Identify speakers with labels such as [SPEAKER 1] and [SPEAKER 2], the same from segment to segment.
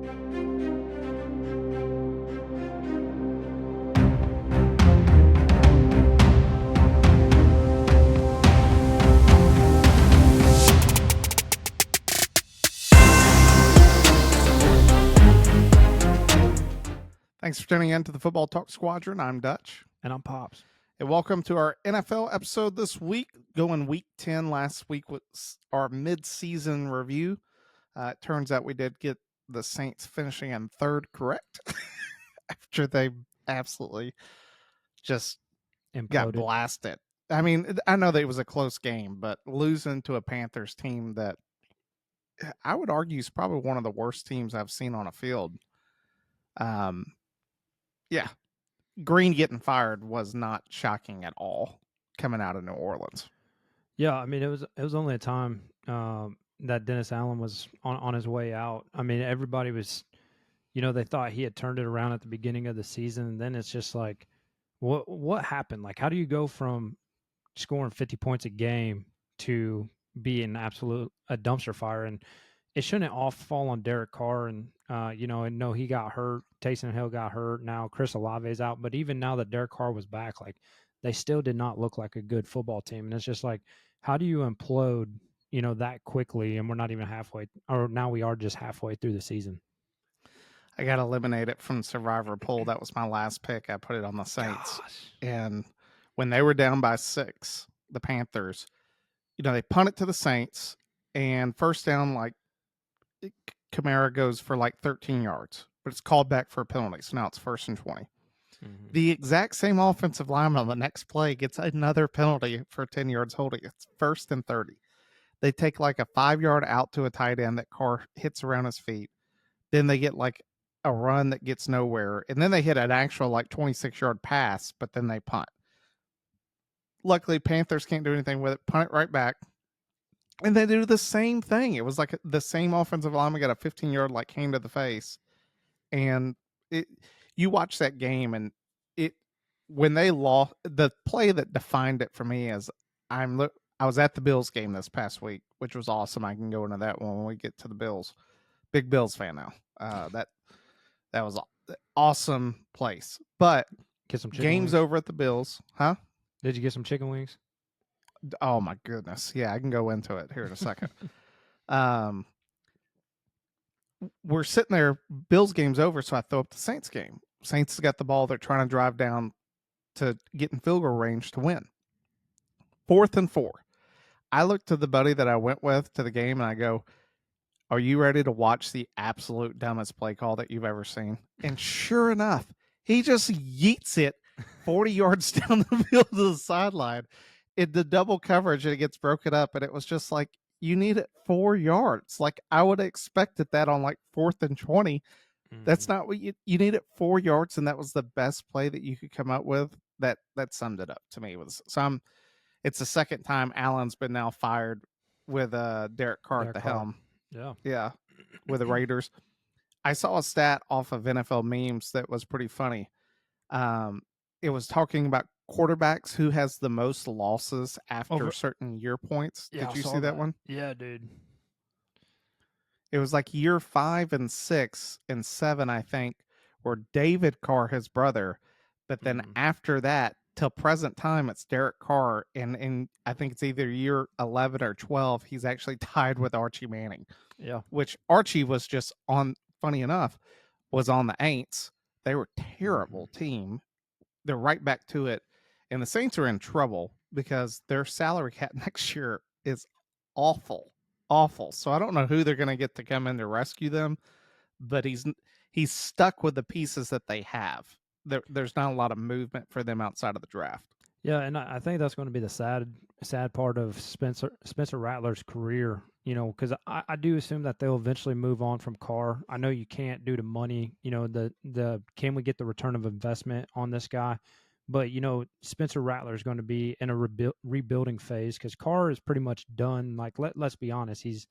[SPEAKER 1] Thanks for tuning in to the Football Talk Squadron. I'm Dutch.
[SPEAKER 2] And I'm Pops.
[SPEAKER 1] And welcome to our NFL episode this week, going week 10. Last week was our mid-season review. It turns out we did get the Saints finishing in third correct after they absolutely just got blasted. I mean, I know that it was a close game, but losing to a Panthers team that I would argue is probably one of the worst teams I've seen on a field. Yeah. Green getting fired was not shocking at all coming out of New Orleans.
[SPEAKER 2] Yeah, I mean, it was only a time that Dennis Allen was on his way out. I mean, everybody was, they thought he had turned it around at the beginning of the season, and then it's just like, what happened? Like, how do you go from scoring 50 points a game to being a dumpster fire? And it shouldn't all fall on Derek Carr. And, and no, he got hurt. Taysom Hill got hurt. Now Chris Olave's out. But even now that Derek Carr was back, like, they still did not look like a good football team. And it's just like, how do you implode, that quickly? And we're not even halfway, or now we are just halfway through the season.
[SPEAKER 1] I got eliminated from Survivor Pool. That was my last pick. I put it on the Saints.
[SPEAKER 2] Gosh.
[SPEAKER 1] And when they were down by 6, the Panthers, they punt it to the Saints. And first down, like, Kamara goes for like 13 yards, but it's called back for a penalty. So now it's 1st and 20. Mm-hmm. The exact same offensive lineman on the next play gets another penalty for 10 yards holding. It's 1st and 30. They take like a 5-yard out to a tight end that Carr hits around his feet. Then they get like a run that gets nowhere. And then they hit an actual like 26-yard pass, but then they punt. Luckily, Panthers can't do anything with it. Punt it right back. And they do the same thing. It was like the same offensive lineman got a 15-yard like cane to the face. And you watch that game, and when they lost, the play that defined it for me is I was at the Bills game this past week, which was awesome. I can go into that one when we get to the Bills. Big Bills fan now. That was an awesome place. But
[SPEAKER 2] get some
[SPEAKER 1] game's
[SPEAKER 2] wings
[SPEAKER 1] over at the Bills, huh?
[SPEAKER 2] Did you get some chicken wings?
[SPEAKER 1] Oh my goodness. Yeah, I can go into it here in a second. We're sitting there, Bills game's over, so I throw up the Saints game. Saints got the ball, they're trying to drive down to get in field goal range to win. 4th and 4. I look to the buddy that I went with to the game and I go, are you ready to watch the absolute dumbest play call that you've ever seen? And sure enough, he just yeets it 40 yards down the field to the sideline. In the double coverage, and it gets broken up, and it was just like, you need it 4 yards. Like, I would have expected that on like 4th and 20. Mm-hmm. That's not what you need it 4 yards, and that was the best play that you could come up with. That summed it up to me. It's the second time Allen's been now fired with Derek Carr at the helm. Yeah, with the Raiders. I saw a stat off of NFL memes that was pretty funny. It was talking about quarterbacks who has the most losses after certain year points.
[SPEAKER 2] Yeah,
[SPEAKER 1] did you see that one?
[SPEAKER 2] Yeah, dude.
[SPEAKER 1] It was like year 5 and 6 and 7, I think, were David Carr, his brother. But then after that, till present time, it's Derek Carr. And I think it's either year 11 or 12, he's actually tied with Archie Manning.
[SPEAKER 2] Yeah.
[SPEAKER 1] Which Archie was just funny enough, was on the Aints. They were a terrible team. They're right back to it. And the Saints are in trouble because their salary cap next year is awful. So I don't know who they're going to get to come in to rescue them, but he's stuck with the pieces that they have. There's not a lot of movement for them outside of the draft.
[SPEAKER 2] Yeah, and I think that's going to be the sad part of Spencer Rattler's career, because I do assume that they'll eventually move on from Carr. I know you can't due to money, the can we get the return of investment on this guy? But, Spencer Rattler is going to be in a rebuilding phase because Carr is pretty much done. Like, let's be honest, he's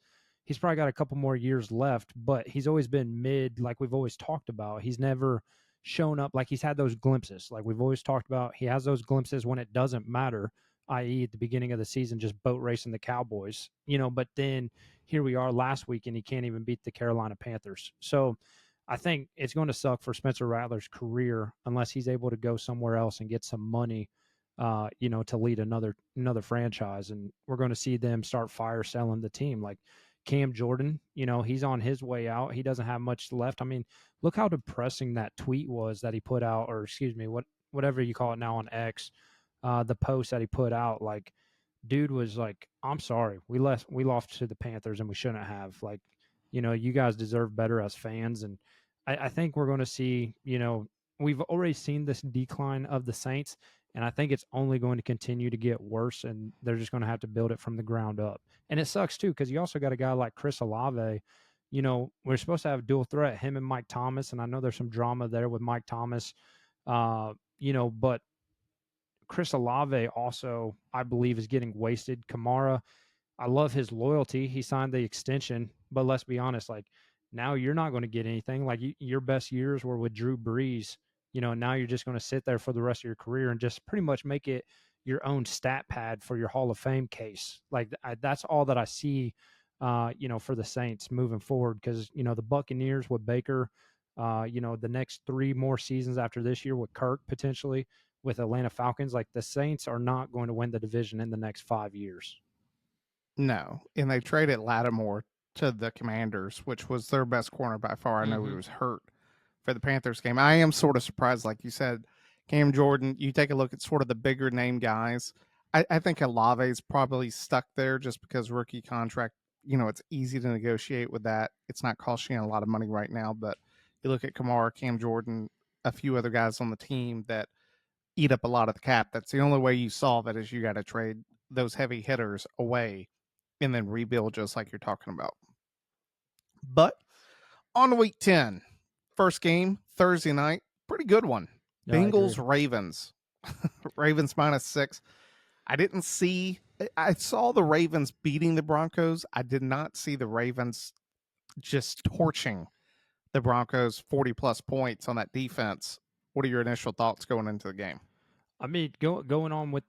[SPEAKER 2] probably got a couple more years left, but he's always been mid, like we've always talked about. He's never shown up, like he's had those glimpses, like we've always talked about. He has those glimpses when it doesn't matter, i.e. at the beginning of the season, just boat racing the Cowboys, but then here we are last week and he can't even beat the Carolina Panthers. So I think it's going to suck for Spencer Rattler's career unless he's able to go somewhere else and get some money, to lead another franchise. And we're going to see them start fire selling the team. Like Cam Jordan, he's on his way out. He doesn't have much left. I mean, look how depressing that tweet was that he put out, or excuse me, whatever you call it now on X, the post that he put out. Like, dude was like, "I'm sorry, we lost to the Panthers and we shouldn't have. Like, you guys deserve better as fans." And I think we're going to see, we've already seen this decline of the Saints, and I think it's only going to continue to get worse, and they're just going to have to build it from the ground up. And it sucks too because you also got a guy like Chris Olave. We're supposed to have dual threat, him and Mike Thomas, and I know there's some drama there with Mike Thomas. But Chris Olave also, I believe, is getting wasted. Kamara, I love his loyalty. He signed the extension, but let's be honest, like now you're not going to get anything. Like your best years were with Drew Brees. Now you're just going to sit there for the rest of your career and just pretty much make it your own stat pad for your Hall of Fame case. Like that's all that I see, for the Saints moving forward. Because the Buccaneers with Baker, the next 3 more seasons after this year with Kirk potentially with Atlanta Falcons, like the Saints are not going to win the division in the next 5 years.
[SPEAKER 1] No, and they traded Lattimore to the Commanders, which was their best corner by far. I know he
[SPEAKER 2] Mm-hmm.
[SPEAKER 1] was hurt for the Panthers game. I am sort of surprised, like you said, Cam Jordan. You take a look at sort of the bigger name guys. I think Olave's probably stuck there just because rookie contract. It's easy to negotiate with that. It's not costing a lot of money right now, but you look at Kamara, Cam Jordan, a few other guys on the team that eat up a lot of the cap. That's the only way you solve it is you got to trade those heavy hitters away and then rebuild just like you're talking about. But on to week 10, first game, Thursday night, pretty good one.
[SPEAKER 2] No, I agree.
[SPEAKER 1] Bengals, Ravens. Ravens -6. I didn't see, I saw the Ravens beating the Broncos. I did not see the Ravens just torching the Broncos 40 plus points on that defense. What are your initial thoughts going into the game?
[SPEAKER 2] I mean, going on with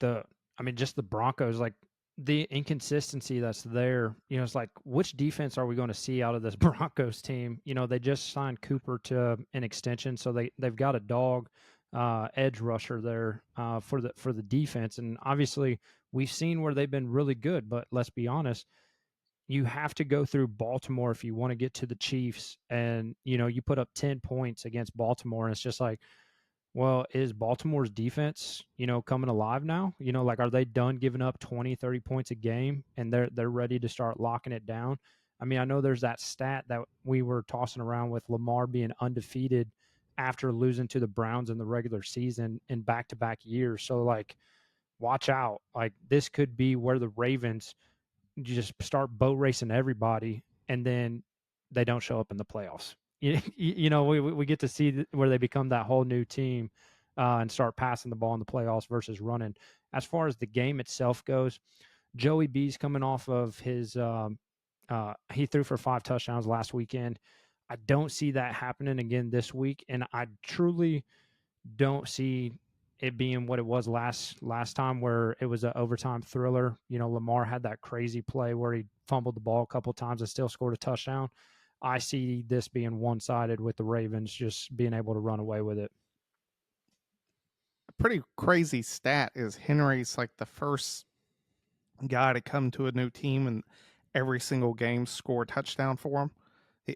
[SPEAKER 2] just the Broncos, like the inconsistency that's there. It's like which defense are we going to see out of this Broncos team? They just signed Cooper to an extension, so they've got a dog edge rusher there for the defense, and obviously we've seen where they've been really good. But let's be honest, you have to go through Baltimore if you want to get to the Chiefs, and you put up 10 points against Baltimore, and it's just like, well, is Baltimore's defense, coming alive now? Like are they done giving up 20, 30 points a game and they're ready to start locking it down? I mean, I know there's that stat that we were tossing around with Lamar being undefeated after losing to the Browns in the regular season in back-to-back years. So like watch out. Like this could be where the Ravens just start boat racing everybody and then they don't show up in the playoffs. We get to see where they become that whole new team and start passing the ball in the playoffs versus running. As far as the game itself goes, Joey B's coming off of his he threw for 5 touchdowns last weekend. I don't see that happening again this week, and I truly don't see it being what it was last time where it was an overtime thriller. Lamar had that crazy play where he fumbled the ball a couple times and still scored a touchdown. I see this being one-sided with the Ravens just being able to run away with it.
[SPEAKER 1] A pretty crazy stat is Henry's like the first guy to come to a new team and every single game score a touchdown for him.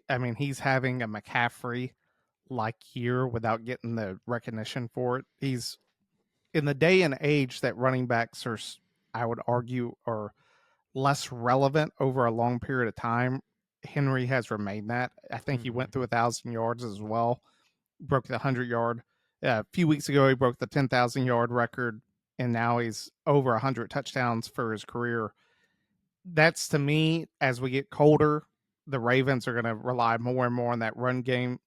[SPEAKER 1] I mean, he's having a McCaffrey like year without getting the recognition for it. He's in the day and age that running backs are, I would argue, are less relevant over a long period of time. Henry has remained that. I think he
[SPEAKER 2] Mm-hmm.
[SPEAKER 1] went through 1,000 yards as well, broke the 100 yard. A few weeks ago, he broke the 10,000 yard record, and now he's over 100 touchdowns for his career. That's to me, as we get colder, the Ravens are going to rely more and more on that run game.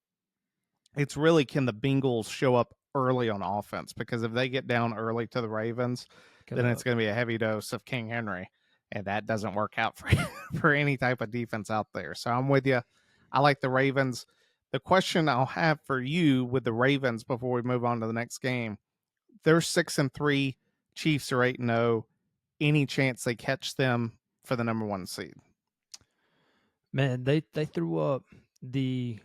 [SPEAKER 1] It's really, can the Bengals show up early on offense? Because if they get down early to the Ravens, then it's going to be a heavy dose of King Henry, and that doesn't work out for for any type of defense out there. So I'm with you. I like the Ravens. The question I'll have for you with the Ravens before we move on to the next game: they're 6-3, Chiefs are 8-0. Any chance they catch them for the number 1 seed?
[SPEAKER 2] Man, they threw up the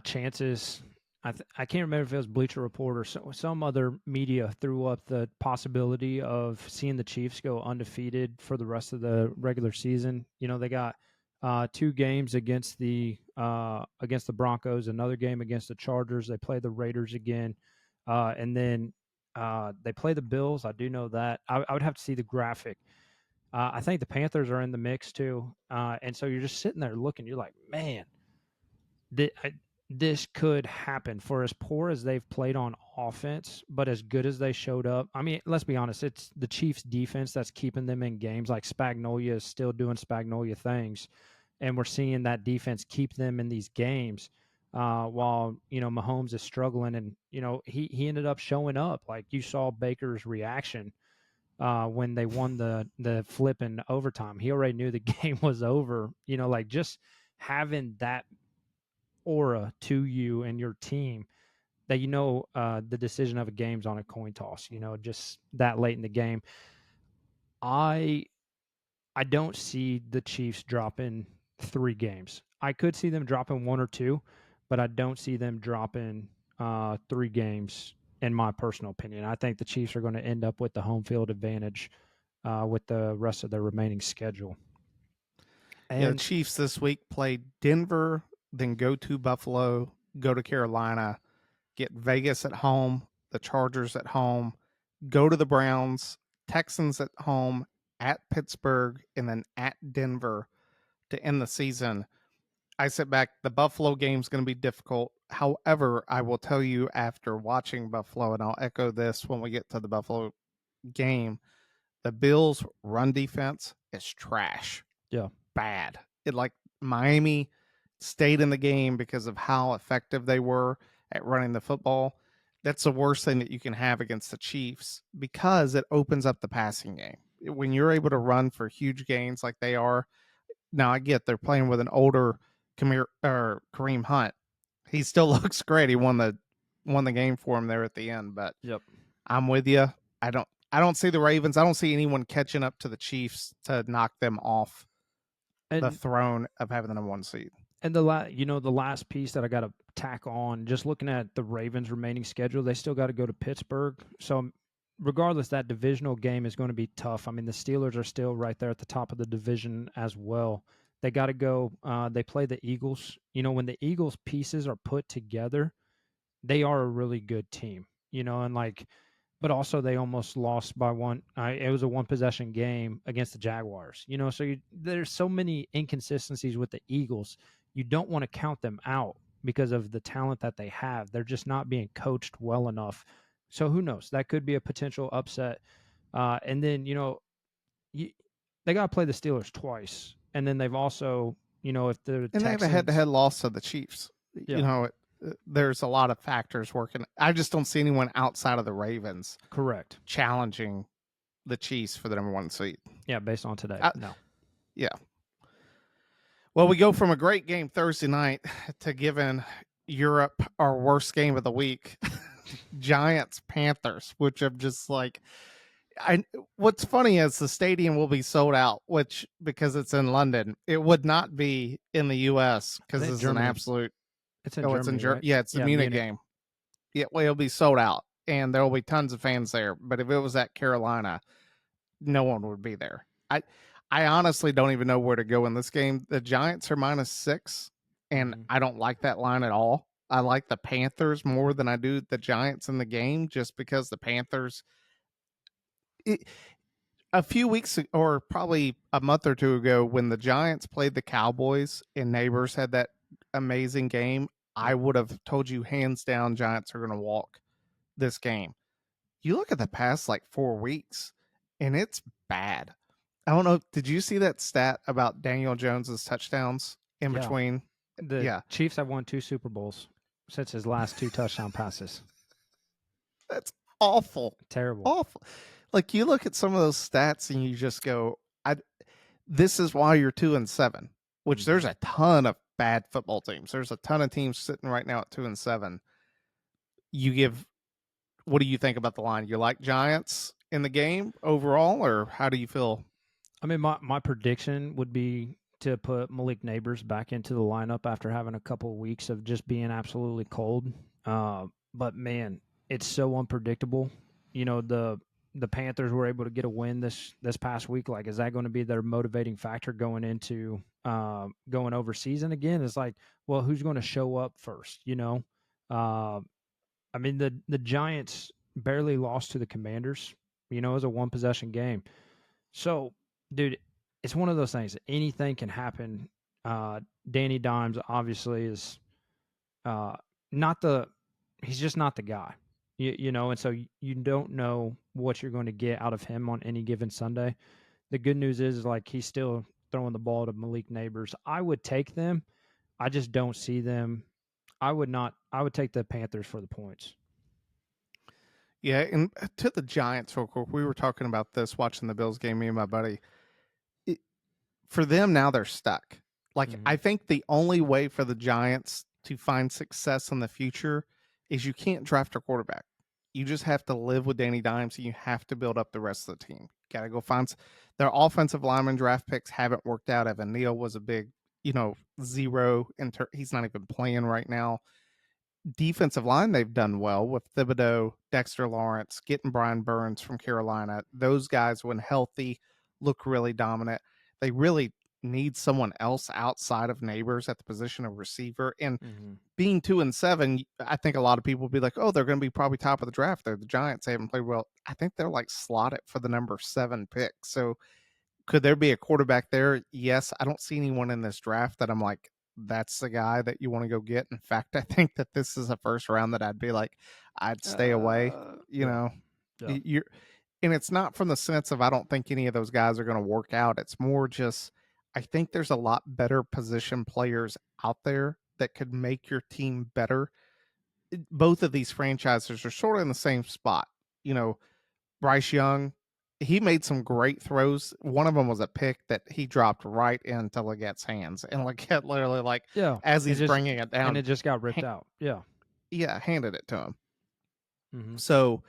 [SPEAKER 2] chances. I can't remember if it was Bleacher Report or some other media threw up the possibility of seeing the Chiefs go undefeated for the rest of the regular season. You know, they got 2 games against the Broncos, another game against the Chargers. They play the Raiders again, and then they play the Bills. I do know that. I would have to see the graphic. I think the Panthers are in the mix too, and so you're just sitting there looking. You're like, man, this could happen for as poor as they've played on offense, but as good as they showed up. I mean, let's be honest, it's the Chiefs' defense that's keeping them in games. Like Spagnolia is still doing Spagnolia things, and we're seeing that defense keep them in these games. While Mahomes is struggling, and he ended up showing up. Like you saw Baker's reaction when they won the flip in overtime. He already knew the game was over. Like just having that aura to you and your team that the decision of a game's on a coin toss, just that late in the game. I don't see the Chiefs dropping 3 games. I could see them dropping 1 or 2, but I don't see them dropping 3 games in my personal opinion. I think the Chiefs are going to end up with the home field advantage with the rest of their remaining schedule.
[SPEAKER 1] Yeah, the
[SPEAKER 2] And
[SPEAKER 1] Chiefs this week play Denver, then go to Buffalo, go to Carolina, get Vegas at home, the Chargers at home, go to the Browns, Texans at home, at Pittsburgh, and then at Denver to end the season. I sit back, the Buffalo game's going to be difficult. However, I will tell you after watching Buffalo, and I'll echo this when we get to the Buffalo game, the Bills' run defense is trash.
[SPEAKER 2] yeah,
[SPEAKER 1] Bad. It like Miami stayed in the game because of how effective they were at running the football. That's the worst thing that you can have against the Chiefs because it opens up the passing game. When you're able to run for huge gains like they are, now I get they're playing with an older Kareem Hunt. He still looks great. He won the game for him there at the end, but
[SPEAKER 2] yep.
[SPEAKER 1] I'm with you. I don't see the Ravens. I don't see anyone catching up to the Chiefs to knock them off the
[SPEAKER 2] And
[SPEAKER 1] throne of having the number 1 seed.
[SPEAKER 2] And the last piece that I got to tack on, just looking at the Ravens' remaining schedule, they still got to go to Pittsburgh. So, regardless, that divisional game is going to be tough. I mean, the Steelers are still right there at the top of the division as well. They got to go. They play the Eagles. When the Eagles pieces are put together, they are a really good team. And but also they almost lost by one. It was a one possession game against the Jaguars. So there's so many inconsistencies with the Eagles. You don't want to count them out because of the talent that they have. They're just not being coached well enough. So who knows? That could be a potential upset. And then they got to play the Steelers twice, and then they've also if the
[SPEAKER 1] And they have a
[SPEAKER 2] Texans,
[SPEAKER 1] head-to-head loss to the Chiefs.
[SPEAKER 2] yeah,
[SPEAKER 1] There's a lot of factors working. I just don't see anyone outside of the Ravens
[SPEAKER 2] correct,
[SPEAKER 1] challenging the Chiefs for the number 1 seed.
[SPEAKER 2] yeah, based on today,
[SPEAKER 1] I,
[SPEAKER 2] no,
[SPEAKER 1] yeah. Well, we go from a great game Thursday night to giving Europe our worst game of the week, Giants Panthers, which I'm just like, what's funny is the stadium will be sold out, which because it's in London, it would not be in the U.S.
[SPEAKER 2] I
[SPEAKER 1] because
[SPEAKER 2] think
[SPEAKER 1] it's an
[SPEAKER 2] Germany.
[SPEAKER 1] absolute.
[SPEAKER 2] It's in
[SPEAKER 1] Oh, it's in
[SPEAKER 2] Germany, right?
[SPEAKER 1] Yeah, it's the
[SPEAKER 2] Yeah,
[SPEAKER 1] Munich
[SPEAKER 2] Munich.
[SPEAKER 1] game. Yeah, well, it'll be sold out, and there will be tons of fans there. But if it was at Carolina, no one would be there. I honestly don't even know where to go in this game. The Giants are -6, and
[SPEAKER 2] Mhm.
[SPEAKER 1] I don't like that line at all. I like the Panthers more than I do the Giants in the game, just because the Panthers. A few weeks or probably a month or two ago, when the Giants played the Cowboys and Neighbors had that amazing game, I
[SPEAKER 2] Yep.
[SPEAKER 1] would have told you hands down Giants are going to walk this game. You look at the past like 4 weeks, and it's bad. I don't know. Did you see that stat about Daniel Jones's touchdowns in
[SPEAKER 2] Yeah.
[SPEAKER 1] between?
[SPEAKER 2] The
[SPEAKER 1] Yeah,
[SPEAKER 2] Chiefs have won 2 Super Bowls since his last 2 touchdown passes.
[SPEAKER 1] that's awful.
[SPEAKER 2] Terrible.
[SPEAKER 1] Awful. Like you look at some of those stats and you just go, this is why you're 2-7, which there's
[SPEAKER 2] Mhm.
[SPEAKER 1] a ton of bad football teams. There's a ton of teams sitting right now at 2-7. You give, what do you think about the line? You like Giants in the game overall, or how do you feel?
[SPEAKER 2] I mean, my prediction would be to put Malik Neighbors back into the lineup after having a couple of weeks of just being absolutely cold. But man, it's so unpredictable. You know, the Panthers were able to get a win this past week. Like, is that going to be their motivating factor going into going over season again? It's like, well, who's going to show up first? You know, uh, I mean the Giants barely lost to the Commanders. You know, it was a one possession game. So, dude, it's one of those things. Anything can happen. Danny Dimes obviously is uh, not the. He's just not the guy. You know, and so you don't know what you're going to get out of him on any given Sunday. The good news is like he's still throwing the ball to Malik Neighbors. I would take them. I just don't see them. I would not. I would take the Panthers for the points.
[SPEAKER 1] Yeah, and to the Giants, real quick, we were talking about this watching the Bills game, me and my buddy. It, for them, now they're stuck. Like,
[SPEAKER 2] Mm-hmm.
[SPEAKER 1] I think the only way for the Giants to find success in the future is you can't draft a quarterback. You just have to live with Danny Dimes, and you have to build up the rest of the team. Got to go find their offensive lineman draft picks haven't worked out. Evan Neal was a big, zero. He's not even playing right now. Defensive line, they've done well with Thibodeau, Dexter Lawrence, getting Brian Burns from Carolina. Those guys, when healthy, look really dominant. They really need someone else outside of Neighbors at the position of receiver. And
[SPEAKER 2] Mm-hmm.
[SPEAKER 1] being 2-7, I think a lot of people will be like, oh, they're going to be probably top of the draft. They're the Giants. They haven't played well. I think they're like slotted for the number 7 pick. So could there be a quarterback there? Yes. I don't see anyone in this draft that I'm like, that's the guy that you want to go get. In fact, I think that this is a first round that I'd be like, I'd stay away.
[SPEAKER 2] Yeah. Yeah.
[SPEAKER 1] You're, and it's not from the sense of I don't think any of those guys are going to work out. It's more just I think there's a lot better position players out there that could make your team better. Both of these franchises are sort of in the same spot. Bryce Young, he made some great throws. One of them was a pick that he dropped right into Legette's hands, and Legette literally, like,
[SPEAKER 2] Yeah.
[SPEAKER 1] as
[SPEAKER 2] It
[SPEAKER 1] he's
[SPEAKER 2] just
[SPEAKER 1] bringing it
[SPEAKER 2] and
[SPEAKER 1] down,
[SPEAKER 2] it just got ripped out. Yeah.
[SPEAKER 1] handed it to him.
[SPEAKER 2] Mm-hmm.
[SPEAKER 1] So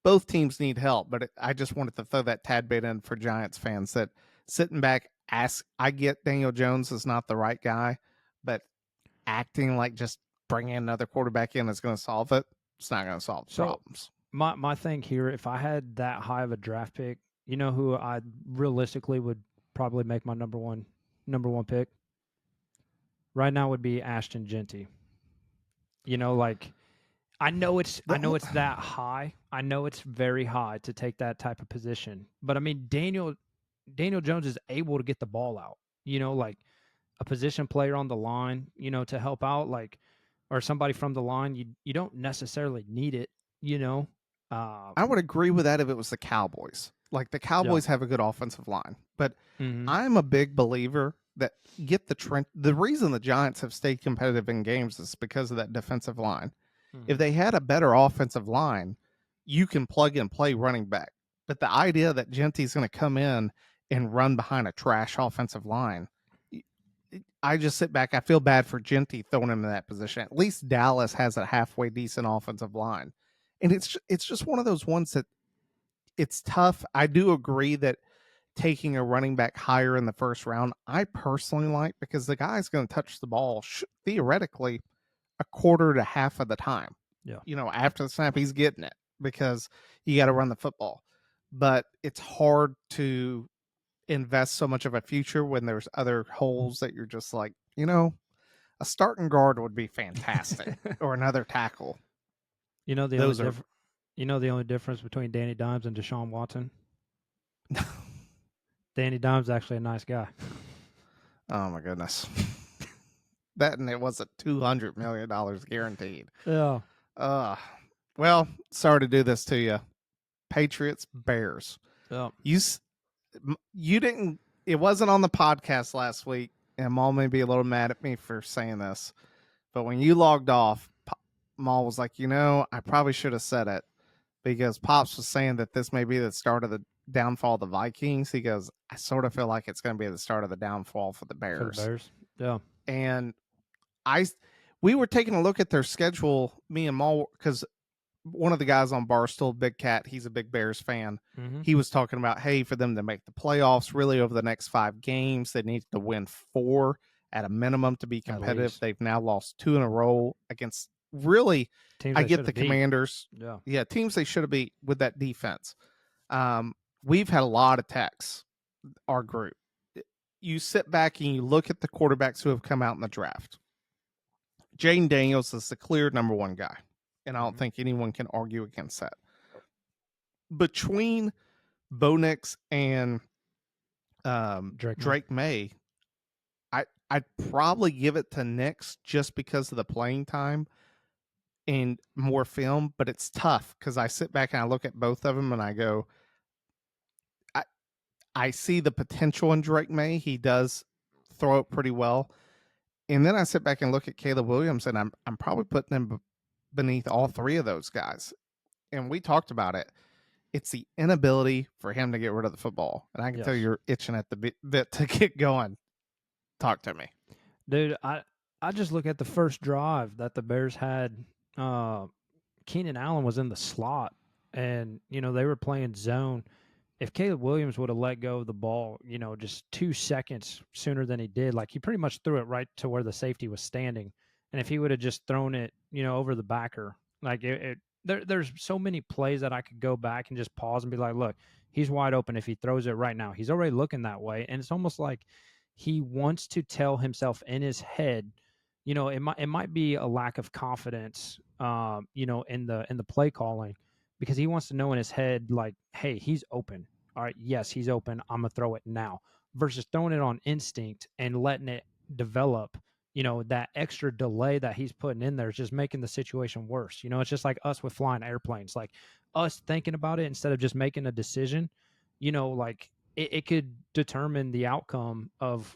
[SPEAKER 1] both teams need help, but I just wanted to throw that tad bit in for Giants fans that sitting back, I get Daniel Jones is not the right guy, but acting like just bringing another quarterback in is going to solve it. It's not going to solve the
[SPEAKER 2] So
[SPEAKER 1] problems.
[SPEAKER 2] my thing here, if I had that high of a draft pick, you know who I realistically would probably make my number one pick right now would be Ashton Genty. You know, like I know it's that high. I know it's very high to take that type of position. But I mean Daniel Jones is able to get the ball out. You know, like a position player on the line, you know, to help out, like or somebody from the line, you don't necessarily need it, you know. Uh
[SPEAKER 1] I would agree with that if it was the Cowboys. Like the
[SPEAKER 2] yeah.
[SPEAKER 1] Cowboys have a good offensive line, but
[SPEAKER 2] Mm-hmm.
[SPEAKER 1] I'm a big believer that get the trend. The reason the Giants have stayed competitive in games is because of that defensive line. If
[SPEAKER 2] Mm-hmm.
[SPEAKER 1] they had a better offensive line, you can plug and play running back. But the idea that Genty's going to come in and run behind a trash offensive line, I just sit back. I feel bad for Genty throwing him in that position. At least Dallas has a halfway decent offensive line, and it's just one of those ones that it's tough. I do agree that taking a running back higher in the first round, I personally like because the guy's going to touch the ball theoretically a quarter to half of the time.
[SPEAKER 2] Yeah.
[SPEAKER 1] After the snap, he's getting it because you got to run the football. But it's hard to invest so much of a future when there's other holes that you're just like, a starting guard would be fantastic or another tackle.
[SPEAKER 2] You know the only
[SPEAKER 1] Those are
[SPEAKER 2] difference. You know the only difference between Danny Dimes and Deshaun Watson. Danny Dimes is actually a nice guy.
[SPEAKER 1] oh my goodness. That and it was a $200 million guaranteed.
[SPEAKER 2] Yeah.
[SPEAKER 1] Uh well, sorry to do this to you. Patriots, Bears.
[SPEAKER 2] Yeah.
[SPEAKER 1] You didn't. It wasn't on the podcast last week, and Maul may be a little mad at me for saying this, but when you logged off, Maul was like, I probably should have said it because Pops was saying that this may be the start of the downfall of the Vikings. He goes, I sort of feel like it's going to be the start of the downfall for the
[SPEAKER 2] For the
[SPEAKER 1] Bears.
[SPEAKER 2] Bears. Yeah.
[SPEAKER 1] And we were taking a look at their schedule, me and Maul, because one of the guys on Barstool, Big Cat, he's a big Bears fan.
[SPEAKER 2] Mm-hmm.
[SPEAKER 1] He was talking about, hey, for them to make the playoffs really over the next 5 games, they need to win 4 at a minimum to be
[SPEAKER 2] At
[SPEAKER 1] competitive.
[SPEAKER 2] least
[SPEAKER 1] They've now lost 2 in a row against really,
[SPEAKER 2] teams
[SPEAKER 1] I
[SPEAKER 2] they
[SPEAKER 1] get
[SPEAKER 2] should
[SPEAKER 1] the
[SPEAKER 2] have beat.
[SPEAKER 1] Commanders.
[SPEAKER 2] Yeah.
[SPEAKER 1] Yeah, teams they should have beat with that defense. We've had a lot of texts, our group. You sit back and you look at the quarterbacks who have come out in the draft. Jaden Daniels is the clear number 1 guy, and I don't think anyone can argue against that. Between Bo Nix and Drake May, I'd probably give it to Nix just because of the playing time and more film, but it's tough because I sit back and I look at both of them and I go, I see the potential in Drake May. He does throw it pretty well. And then I sit back and look at Caleb Williams, and I'm probably putting him beneath all 3 of those guys. And we talked about it. It's the inability for him to get rid of the football. And I can tell you're itching at the bit to get going. Talk to me.
[SPEAKER 2] Dude, I just look at the first drive that the Bears had. Keenan Allen was in the slot, and they were playing zone. If Caleb Williams would have let go of the ball, just 2 seconds sooner than he did, like he pretty much threw it right to where the safety was standing. And if he would have just thrown it, over the backer, like there's so many plays that I could go back and just pause and be like, look, he's wide open if he throws it right now. He's already looking that way. And it's almost like he wants to tell himself in his head, it might be a lack of confidence, in the play calling, because he wants to know in his head, like, hey, he's open. All right, yes, he's open. I'm gonna throw it now, versus throwing it on instinct and letting it develop. That extra delay that he's putting in there is just making the situation worse. It's just like us with flying airplanes, like us thinking about it instead of just making a decision. Like it could determine the outcome of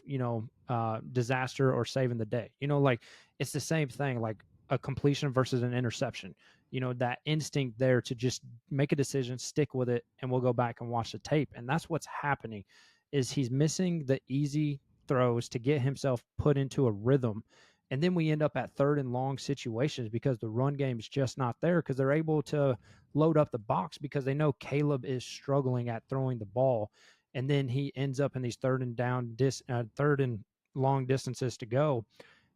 [SPEAKER 2] disaster or saving the day. Like it's the same thing, like a completion versus an interception. That instinct there to just make a decision, stick with it, and we'll go back and watch the tape. And that's what's happening, is he's missing the easy throws to get himself put into a rhythm. And then we end up at 3rd and long situations because the run game is just not there, because they're able to load up the box because they know Caleb is struggling at throwing the ball. And then he ends up in these 3rd and long distances to go,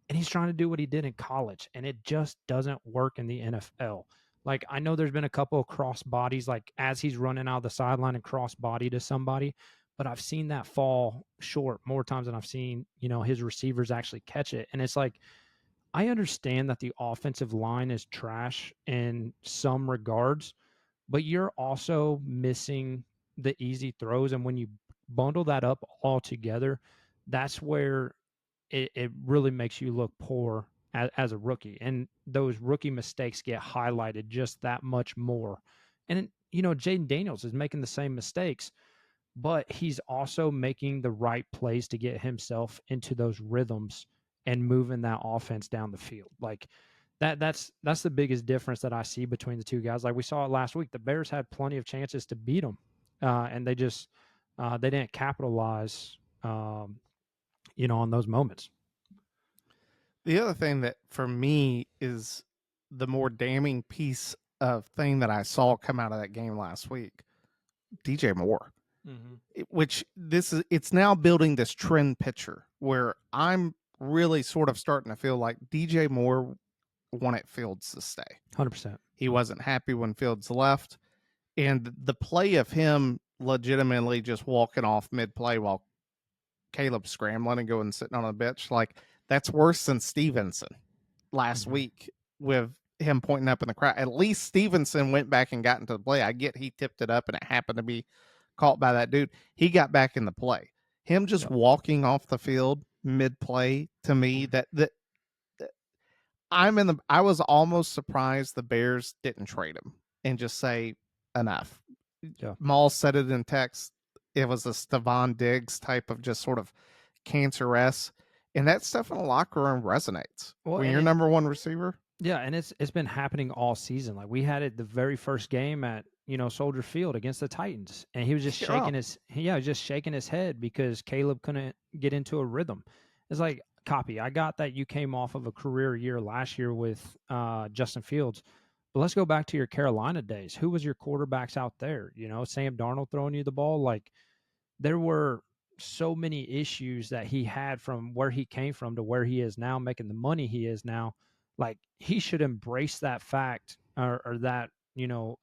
[SPEAKER 2] and he's trying to do what he did in college, and it just doesn't work in the NFL. Like, I know there's been a couple of cross bodies, like as he's running out of the sideline and cross body to somebody, but I've seen that fall short more times than I've seen, his receivers actually catch it. And it's like, I understand that the offensive line is trash in some regards, but you're also missing the easy throws. And when you bundle that up all together, that's where it really makes you look poor as a rookie. And those rookie mistakes get highlighted just that much more. And, Jaden Daniels is making the same mistakes, but he's also making the right plays to get himself into those rhythms and moving that offense down the field. Like that's the biggest difference that I see between the two guys. Like we saw it last week, the Bears had plenty of chances to beat them, and they just they didn't capitalize, on those moments.
[SPEAKER 1] The other thing that for me is the more damning piece of thing that I saw come out of that game last week, DJ Moore. Which it's now building this trend picture where I'm really sort of starting to feel like DJ Moore wanted Fields to stay.
[SPEAKER 2] 100%.
[SPEAKER 1] He wasn't happy when Fields left, and the play of him legitimately just walking off mid play while Caleb scrambling and going and sitting on a bench, like that's worse than Stevenson last week with him pointing up in the crowd. At least Stevenson went back and got into the play. I get he tipped it up and it happened to be caught by that dude. He got back in the play. Him just walking off the field mid play, to me, that I was almost surprised the Bears didn't trade him and just say enough.
[SPEAKER 2] Yeah.
[SPEAKER 1] Maul said it in text. It was a Stephon Diggs type of just sort of cancer-esque. And that stuff in the locker room resonates.
[SPEAKER 2] Well,
[SPEAKER 1] when you're number 1 receiver.
[SPEAKER 2] Yeah, and it's been happening all season. Like we had it the very first game at Soldier Field against the Titans, and he was just shaking his head because Caleb couldn't get into a rhythm. It's like, copy. I got that you came off of a career year last year with Justin Fields, But let's go back to your Carolina days. Who was your quarterbacks out there? Sam Darnold throwing you the ball. Like, there were so many issues that he had from where he came from to where he is now, making the money he is now. Like, he should embrace that fact, or that,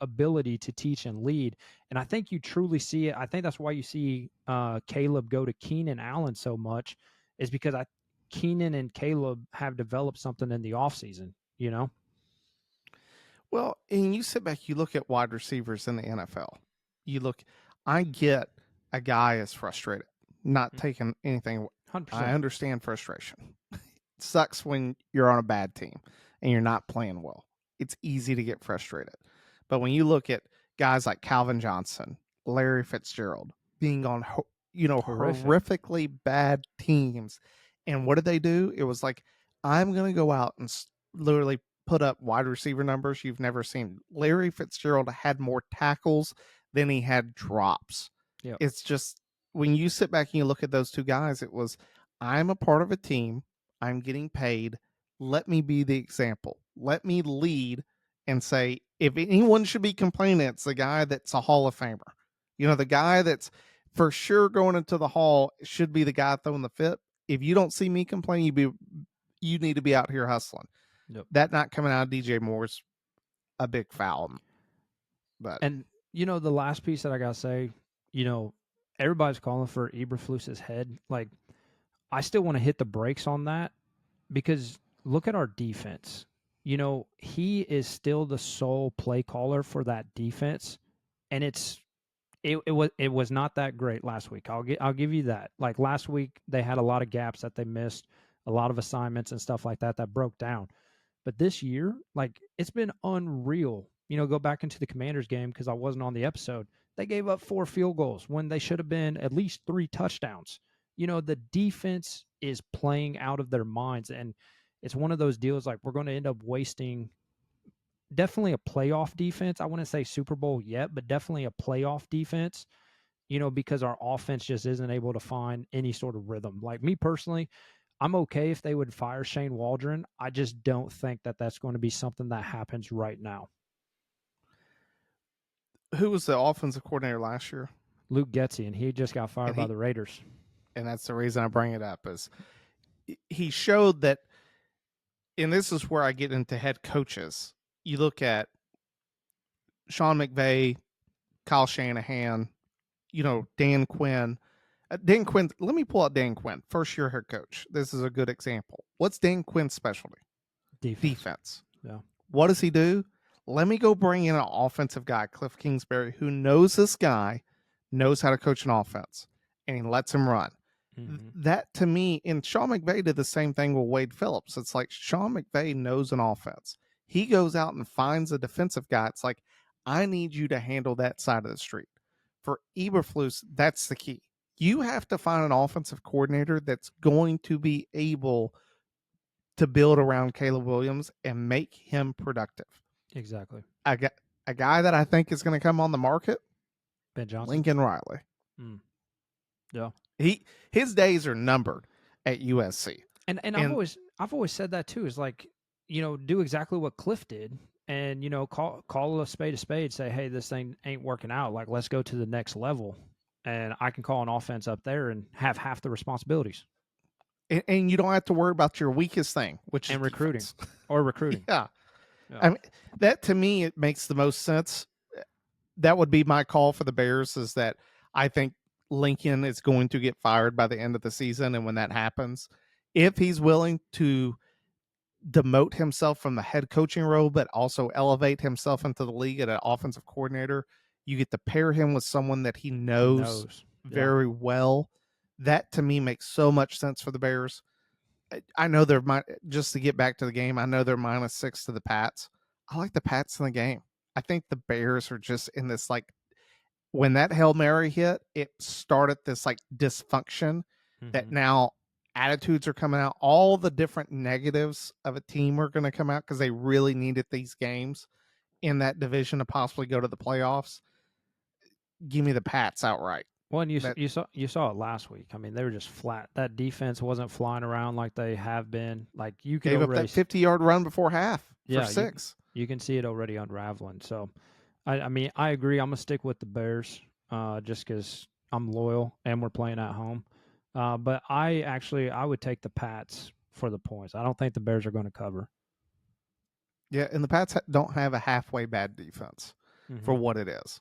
[SPEAKER 2] ability to teach and lead. And I think you truly see it. I think that's why you see Caleb go to Keenan Allen so much, is because Keenan and Caleb have developed something in the offseason.
[SPEAKER 1] Well, and you sit back, you look at wide receivers in the NFL. You look, I get a guy is frustrated, not taking anything away. I
[SPEAKER 2] 100%.
[SPEAKER 1] understand frustration. It sucks when you're on a bad team and you're not playing well. It's easy to get frustrated. But when you look at guys like Calvin Johnson, Larry Fitzgerald being on,
[SPEAKER 2] Horrific.
[SPEAKER 1] horrifically bad teams, and what did they do? It was like, I'm going to go out and literally put up wide receiver numbers you've never seen. Larry Fitzgerald had more tackles than he had drops.
[SPEAKER 2] Yep.
[SPEAKER 1] It's just, when you sit back and you look at those two guys, it was, I'm a part of a team. I'm getting paid. Let me be the example. Let me lead and say, if anyone should be complaining, it's the guy that's a Hall of Famer. The guy that's for sure going into the Hall should be the guy throwing the fit. If you don't see me complain, you need to be out here hustling.
[SPEAKER 2] Yep.
[SPEAKER 1] That not coming out of DJ Moore's a big foul. But
[SPEAKER 2] And the last piece that I gotta say, everybody's calling for Eberflus's head. Like, I still want to hit the brakes on that, because look at our defense. He is still the sole play caller for that defense, and it was not that great last week. I'll give you that. Like, last week they had a lot of gaps that they missed, a lot of assignments and stuff like that broke down. But this year, like, it's been unreal. Go back into the Commanders game, because I wasn't on the episode. They gave up 4 field goals when they should have been at least 3 touchdowns. The defense is playing out of their minds, and it's one of those deals, like, we're going to end up wasting definitely a playoff defense. I wouldn't say Super Bowl yet, but definitely a playoff defense, because our offense just isn't able to find any sort of rhythm. Like, me personally, I'm okay if they would fire Shane Waldron. I just don't think that that's going to be something that happens right now.
[SPEAKER 1] who was the offensive coordinator last year?
[SPEAKER 2] Luke Getsy, and he just got fired
[SPEAKER 1] And
[SPEAKER 2] by the Raiders.
[SPEAKER 1] and that's the reason I bring it up, is he showed that, and this is where I get into head coaches. You look at Sean McVay, Kyle Shanahan, Dan Quinn. Dan Quinn, let me pull out Dan Quinn, first year head coach. This is a good example. What's Dan Quinn's specialty? Defense.
[SPEAKER 2] Yeah.
[SPEAKER 1] What does he do? Let me go bring in an offensive guy, Cliff Kingsbury, who knows this guy, knows how to coach an offense, and he lets him run.
[SPEAKER 2] Mm-hmm.
[SPEAKER 1] That, to me, and Sean McVay did the same thing with Wade Phillips. It's like Sean McVay knows an offense. He goes out and finds a defensive guy. It's like, I need you to handle that side of the street. For Eberflus, that's the key. You have to find an offensive coordinator that's going to be able to build around Caleb Williams and make him productive.
[SPEAKER 2] Exactly.
[SPEAKER 1] I got a guy that I think is going to come on the market,
[SPEAKER 2] Ben Johnson.
[SPEAKER 1] Lincoln Riley.
[SPEAKER 2] Yeah.
[SPEAKER 1] His days are numbered at USC.
[SPEAKER 2] And I've always said that too, is like, do exactly what Cliff did, and call a spade, say, hey, this thing ain't working out. Like, let's go to the next level. And I can call an offense up there and have half the responsibilities.
[SPEAKER 1] And you don't have to worry about your weakest thing, which is
[SPEAKER 2] recruiting.
[SPEAKER 1] Defense.
[SPEAKER 2] Or recruiting.
[SPEAKER 1] Yeah. I mean, that, to me, it makes the most sense. That would be my call for the Bears, is that I think Lincoln is going to get fired by the end of the season. And when that happens, if he's willing to demote himself from the head coaching role, but also elevate himself into the league at an offensive coordinator, you get to pair him with someone that he knows very well. That, to me, makes so much sense for the Bears. I know they're, just to get back to the game, I know they're -6 to the Pats. I like the Pats in the game. I think the Bears are just in this, like, when that Hail Mary hit, it started this, like, dysfunction that now attitudes are coming out. All the different negatives of a team are going to come out, because they really needed these games in that division to possibly go to the playoffs. Give me the Pats outright.
[SPEAKER 2] Well, and you saw it last week. I mean, they were just flat. That defense wasn't flying around like they have been. Like, you could
[SPEAKER 1] gave up that 50-yard run before half for 6.
[SPEAKER 2] You can see it already unraveling. So, I mean, I agree. I'm gonna stick with the Bears, just because I'm loyal and we're playing at home. But I would take the Pats for the points. I don't think the Bears are going to cover.
[SPEAKER 1] Yeah, and the Pats don't have a halfway bad defense for
[SPEAKER 2] Mm-hmm.
[SPEAKER 1] what it is.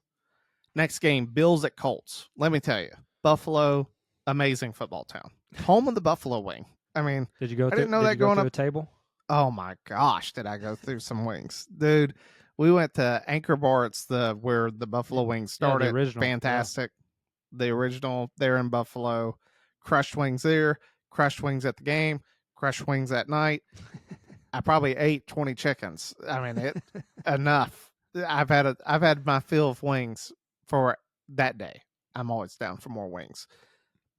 [SPEAKER 1] Next game, Bills at Colts. Let me tell you, Buffalo, amazing football town. Home of the Buffalo wing. I mean,
[SPEAKER 2] Did you go
[SPEAKER 1] I
[SPEAKER 2] through?
[SPEAKER 1] didn't know
[SPEAKER 2] Did
[SPEAKER 1] that
[SPEAKER 2] you go
[SPEAKER 1] growing
[SPEAKER 2] through
[SPEAKER 1] up.
[SPEAKER 2] a table?
[SPEAKER 1] Oh my gosh, did I go through some wings, dude? We went to Anchor Bar. It's the where the Buffalo wings
[SPEAKER 2] Yeah, the
[SPEAKER 1] started.
[SPEAKER 2] original. Yeah.
[SPEAKER 1] Fantastic. The original there in Buffalo. Crushed wings there. Crushed wings at the game. Crushed wings at night. I probably ate 20 chickens. I mean, it enough. I've had my fill of wings for that day. I'm always down for more wings.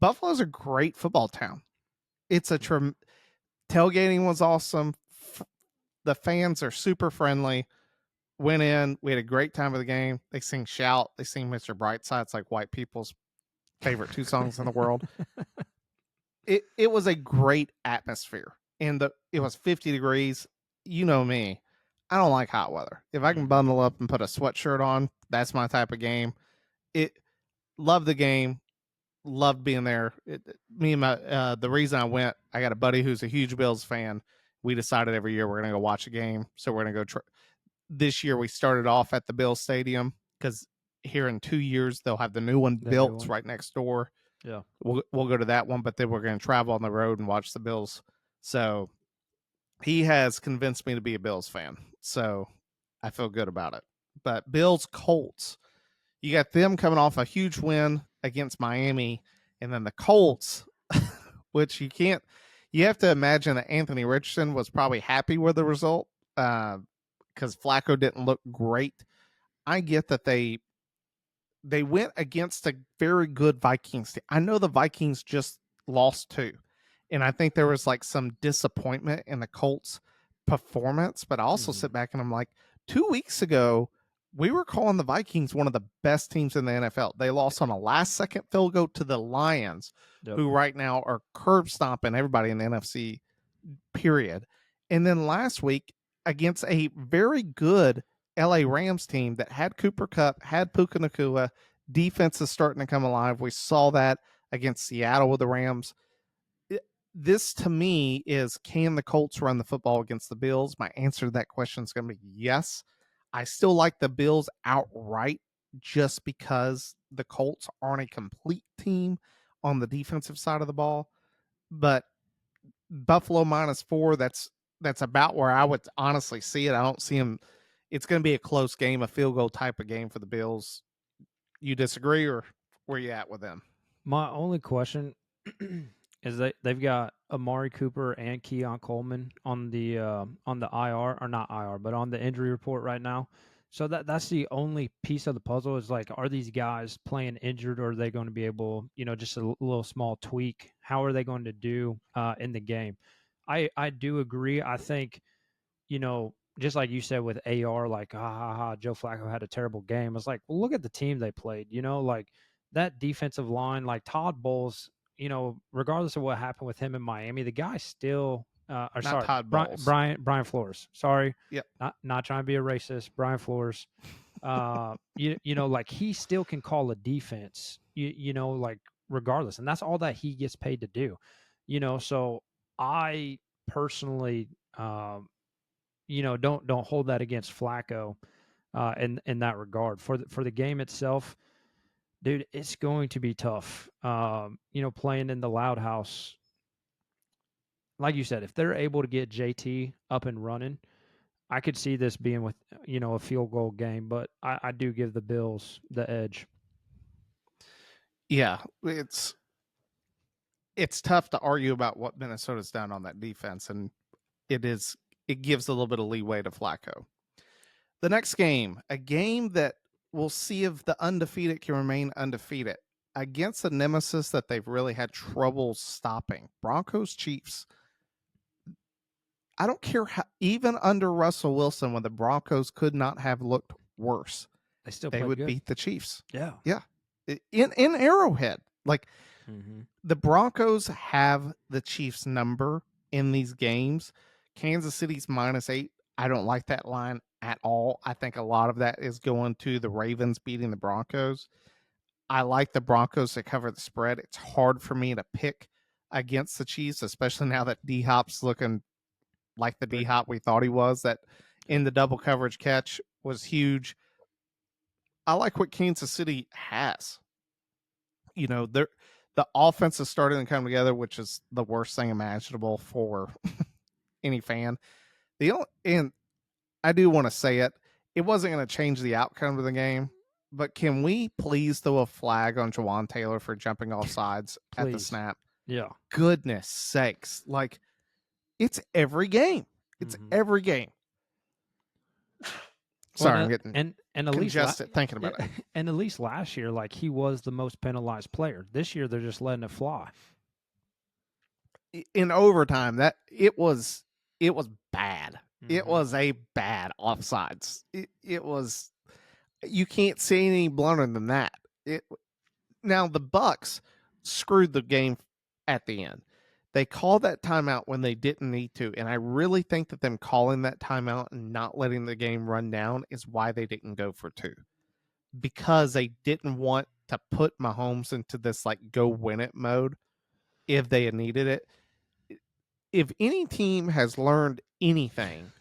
[SPEAKER 1] Buffalo's a great football town. It's a tailgating was awesome. The fans are super friendly. Went in, we had a great time of the game. They sing "Shout," they sing "Mr. Brightside." It's like white people's favorite two songs in the world. It was a great atmosphere, and it was 50 degrees. You know me, I don't like hot weather. If I can
[SPEAKER 2] Mm-hmm.
[SPEAKER 1] bundle up and put a sweatshirt on, that's my type of game. It Love the game, loved being there. Me and my the reason I went, I got a buddy who's a huge Bills fan. We decided every year we're gonna go watch a game, so we're gonna go. This year we started off at the Bills Stadium because here in 2 years they'll have the new one
[SPEAKER 2] The new
[SPEAKER 1] built
[SPEAKER 2] one.
[SPEAKER 1] right next door.
[SPEAKER 2] Yeah.
[SPEAKER 1] We'll go to that one, but then we're going to travel on the road and watch the Bills. So he has convinced me to be a Bills fan. So I feel good about it. But Bills Colts, you got them coming off a huge win against Miami, and then the Colts, which you have to imagine that Anthony Richardson was probably happy with the result because Flacco didn't look great. I get that they went against a very good Vikings team. I know the Vikings just lost too. And I think there was like some disappointment in the Colts performance, but I also
[SPEAKER 2] Mm-hmm.
[SPEAKER 1] sit back and I'm like, 2 weeks ago, we were calling the Vikings one of the best teams in the NFL. They lost on a last second field goal to the Lions,
[SPEAKER 2] Yep.
[SPEAKER 1] who right now are curb stomping everybody in the NFC, period. And then last week against a very good LA Rams team that had Cooper Kupp, had Puka Nakua, defense is starting to come alive. We saw that against Seattle with the Rams. This to me is, can the Colts run the football against the Bills? My answer to that question is going to be yes. I still like the Bills outright just because the Colts aren't a complete team on the defensive side of the ball. But Buffalo -4, that's about where I would honestly see it. I don't see them. It's going to be a close game, a field goal type of game for the Bills. You disagree, or where you at with them?
[SPEAKER 2] My only question is they've got Amari Cooper and Keon Coleman on the IR, or not IR, but on the injury report right now. So that's the only piece of the puzzle is like, are these guys playing injured, or are they going to be able, just a little small tweak? How are they going to do in the game? I do agree. I think, just like you said with AR, like, ha ha ha, Joe Flacco had a terrible game. It's like, well, look at the team they played, like that defensive line, like Todd Bowles, regardless of what happened with him in Miami, the guy still, or
[SPEAKER 1] Not
[SPEAKER 2] sorry,
[SPEAKER 1] Todd
[SPEAKER 2] Brian,
[SPEAKER 1] Bowles.
[SPEAKER 2] Brian Flores. Sorry,
[SPEAKER 1] Yep.
[SPEAKER 2] not trying to be a racist. Brian Flores, like he still can call a defense, like regardless, and that's all that he gets paid to do, So I personally, don't hold that against Flacco in that regard. For the game itself, dude, it's going to be tough. Playing in the Loud House, like you said, if they're able to get JT up and running, I could see this being with a field goal game. But I do give the Bills the edge.
[SPEAKER 1] Yeah, it's tough to argue about what Minnesota's done on that defense, and it gives a little bit of leeway to Flacco. The next game, a game that we'll see if the undefeated can remain undefeated against a nemesis that they've really had trouble stopping. Broncos Chiefs. I don't care how, even under Russell Wilson, when the Broncos could not have looked worse,
[SPEAKER 2] They still
[SPEAKER 1] they
[SPEAKER 2] played
[SPEAKER 1] would
[SPEAKER 2] good.
[SPEAKER 1] beat the Chiefs.
[SPEAKER 2] Yeah.
[SPEAKER 1] Yeah. In Arrowhead. Like,
[SPEAKER 2] Mm-hmm.
[SPEAKER 1] the Broncos have the Chiefs number in these games. Kansas City's -8. I don't like that line at all. I think a lot of that is going to the Ravens beating the Broncos. I like the Broncos to cover the spread. It's hard for me to pick against the Chiefs, especially now that D Hop's looking like the D Hop we thought he was. That in the double coverage catch was huge. I like what Kansas City has. You know, the offense is starting to come together, which is the worst thing imaginable for any fan. And I do want to say it. It wasn't going to change the outcome of the game, but can we please throw a flag on Jawan Taylor for jumping off sides at the
[SPEAKER 2] Please.
[SPEAKER 1] snap?
[SPEAKER 2] Yeah.
[SPEAKER 1] Goodness sakes. Like, it's every game. It's every game. Sorry, I'm getting
[SPEAKER 2] and at least
[SPEAKER 1] congested thinking about it.
[SPEAKER 2] And at least last year, like, he was the most penalized player. This year, they're just letting it fly.
[SPEAKER 1] In overtime, that it was bad. It
[SPEAKER 2] Mhm.
[SPEAKER 1] was a bad offsides. It was, you can't say any blunter than that. Now the Bucks screwed the game at the end. They called that timeout when they didn't need to, and I really think that them calling that timeout and not letting the game run down is why they didn't go for two, because they didn't want to put Mahomes into this like go win it mode if they had needed it. If any team has learned anything,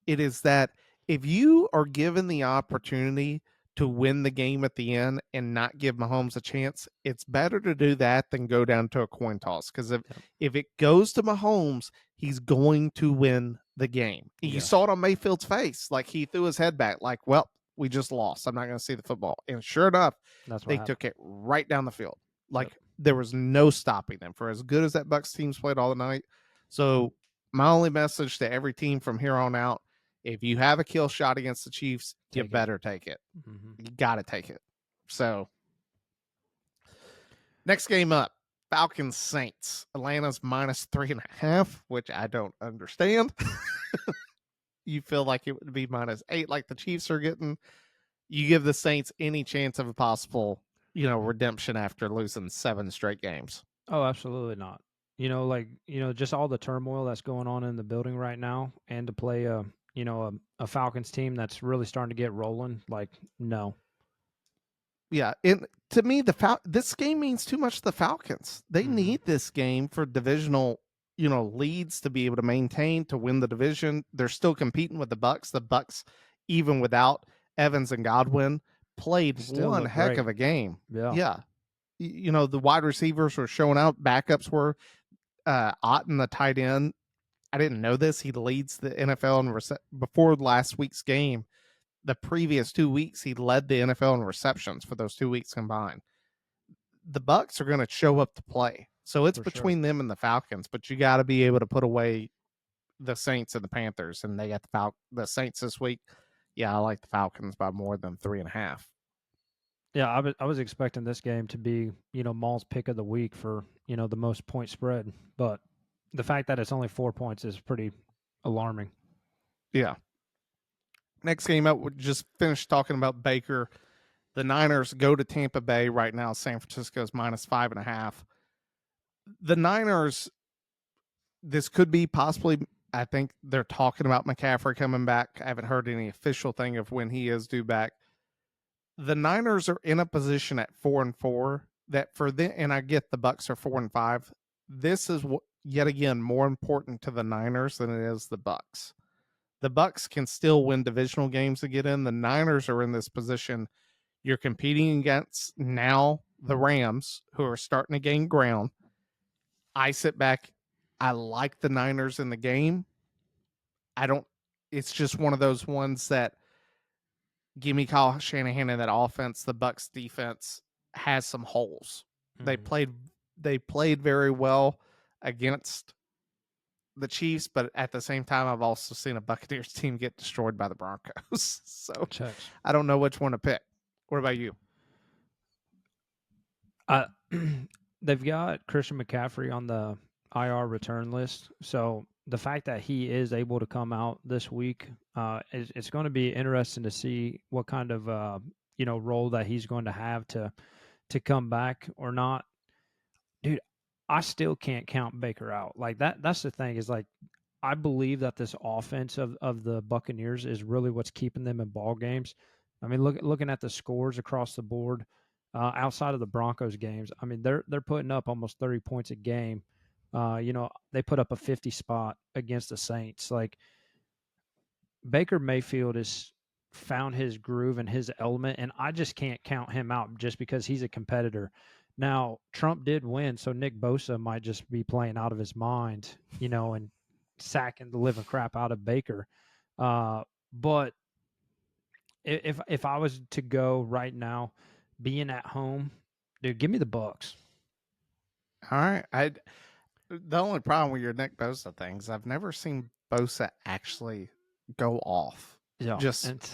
[SPEAKER 1] it is that if you are given the opportunity to win the game at the end and not give Mahomes a chance, it's better to do that than go down to a coin toss. Because if it goes to Mahomes, he's going to win the game. You saw it on Mayfield's face. Like, he threw his head back like, well, we just lost. I'm not going to see the football. And sure enough, they took it right down the field. Like, there was no stopping them for as good as that Bucks team's played all the night. So my only message to every team from here on out, if you have a kill shot against the Chiefs, you better take it. You got to take it. So, next game up, Falcons Saints. Atlanta's minus 3.5, which I don't understand. You feel like it would be minus 8 like the Chiefs are getting. You give the Saints any chance of a possible, redemption after losing 7 straight games.
[SPEAKER 2] Oh, absolutely not. Just all the turmoil that's going on in the building right now, and to play a Falcons team that's really starting to get rolling. Like, no.
[SPEAKER 1] Yeah, and to me, this game means too much to the Falcons. They need this game for divisional, leads to be able to maintain, to win the division. They're still competing with the Bucks. The Bucks, even without Evans and Godwin, played one heck of a game. Yeah. The wide receivers were showing out. Backups were. Otten, the tight end, I didn't know this. He leads the NFL in before last week's game. The previous 2 weeks, he led the NFL in receptions for those 2 weeks combined. The Bucks are going to show up to play, so it's between them and the Falcons. But you got to be able to put away the Saints and the Panthers, and they got the Saints this week. Yeah, I like the Falcons by more than 3.5.
[SPEAKER 2] Yeah, I was expecting this game to be, Maul's pick of the week for, the most point spread. But the fact that it's only 4 points is pretty alarming.
[SPEAKER 1] Yeah. Next game up, we just finished talking about Baker. The Niners go to Tampa Bay right now. San Francisco's minus 5.5. The Niners, this could be possibly, I think they're talking about McCaffrey coming back. I haven't heard any official thing of when he is due back. The Niners are in a position at 4-4 that for them, and I get the Bucks are 4-5. This is yet again more important to the Niners than it is the Bucks. The Bucks can still win divisional games to get in. The Niners are in this position. You're competing against now the Rams, who are starting to gain ground. I sit back. I like the Niners in the game. It's just one of those ones that give me Kyle Shanahan and that offense. The Bucks defense has some holes. They played very well against the Chiefs, but at the same time, I've also seen a Buccaneers team get destroyed by the Broncos. So I don't know which one to pick. What about you?
[SPEAKER 2] They've got Christian McCaffrey on the IR return list. So the fact that he is able to come out this week, it's going to be interesting to see what kind of role that he's going to have to come back or not. Dude, I still can't count Baker out. Like, that's the thing, is like, I believe that this offense of the Buccaneers is really what's keeping them in ball games. I mean, looking at the scores across the board, outside of the Broncos games, I mean they're putting up almost 30 points a game. They put up a 50 spot against the Saints. Like Baker Mayfield has found his groove and his element, and I just can't count him out just because he's a competitor. Now, Trump did win, so Nick Bosa might just be playing out of his mind, and sacking the living crap out of Baker. But if I was to go right now, being at home, dude, give me the Bucks.
[SPEAKER 1] All right. The only problem with your Nick Bosa things, I've never seen Bosa actually go off.
[SPEAKER 2] Yeah,
[SPEAKER 1] Just
[SPEAKER 2] and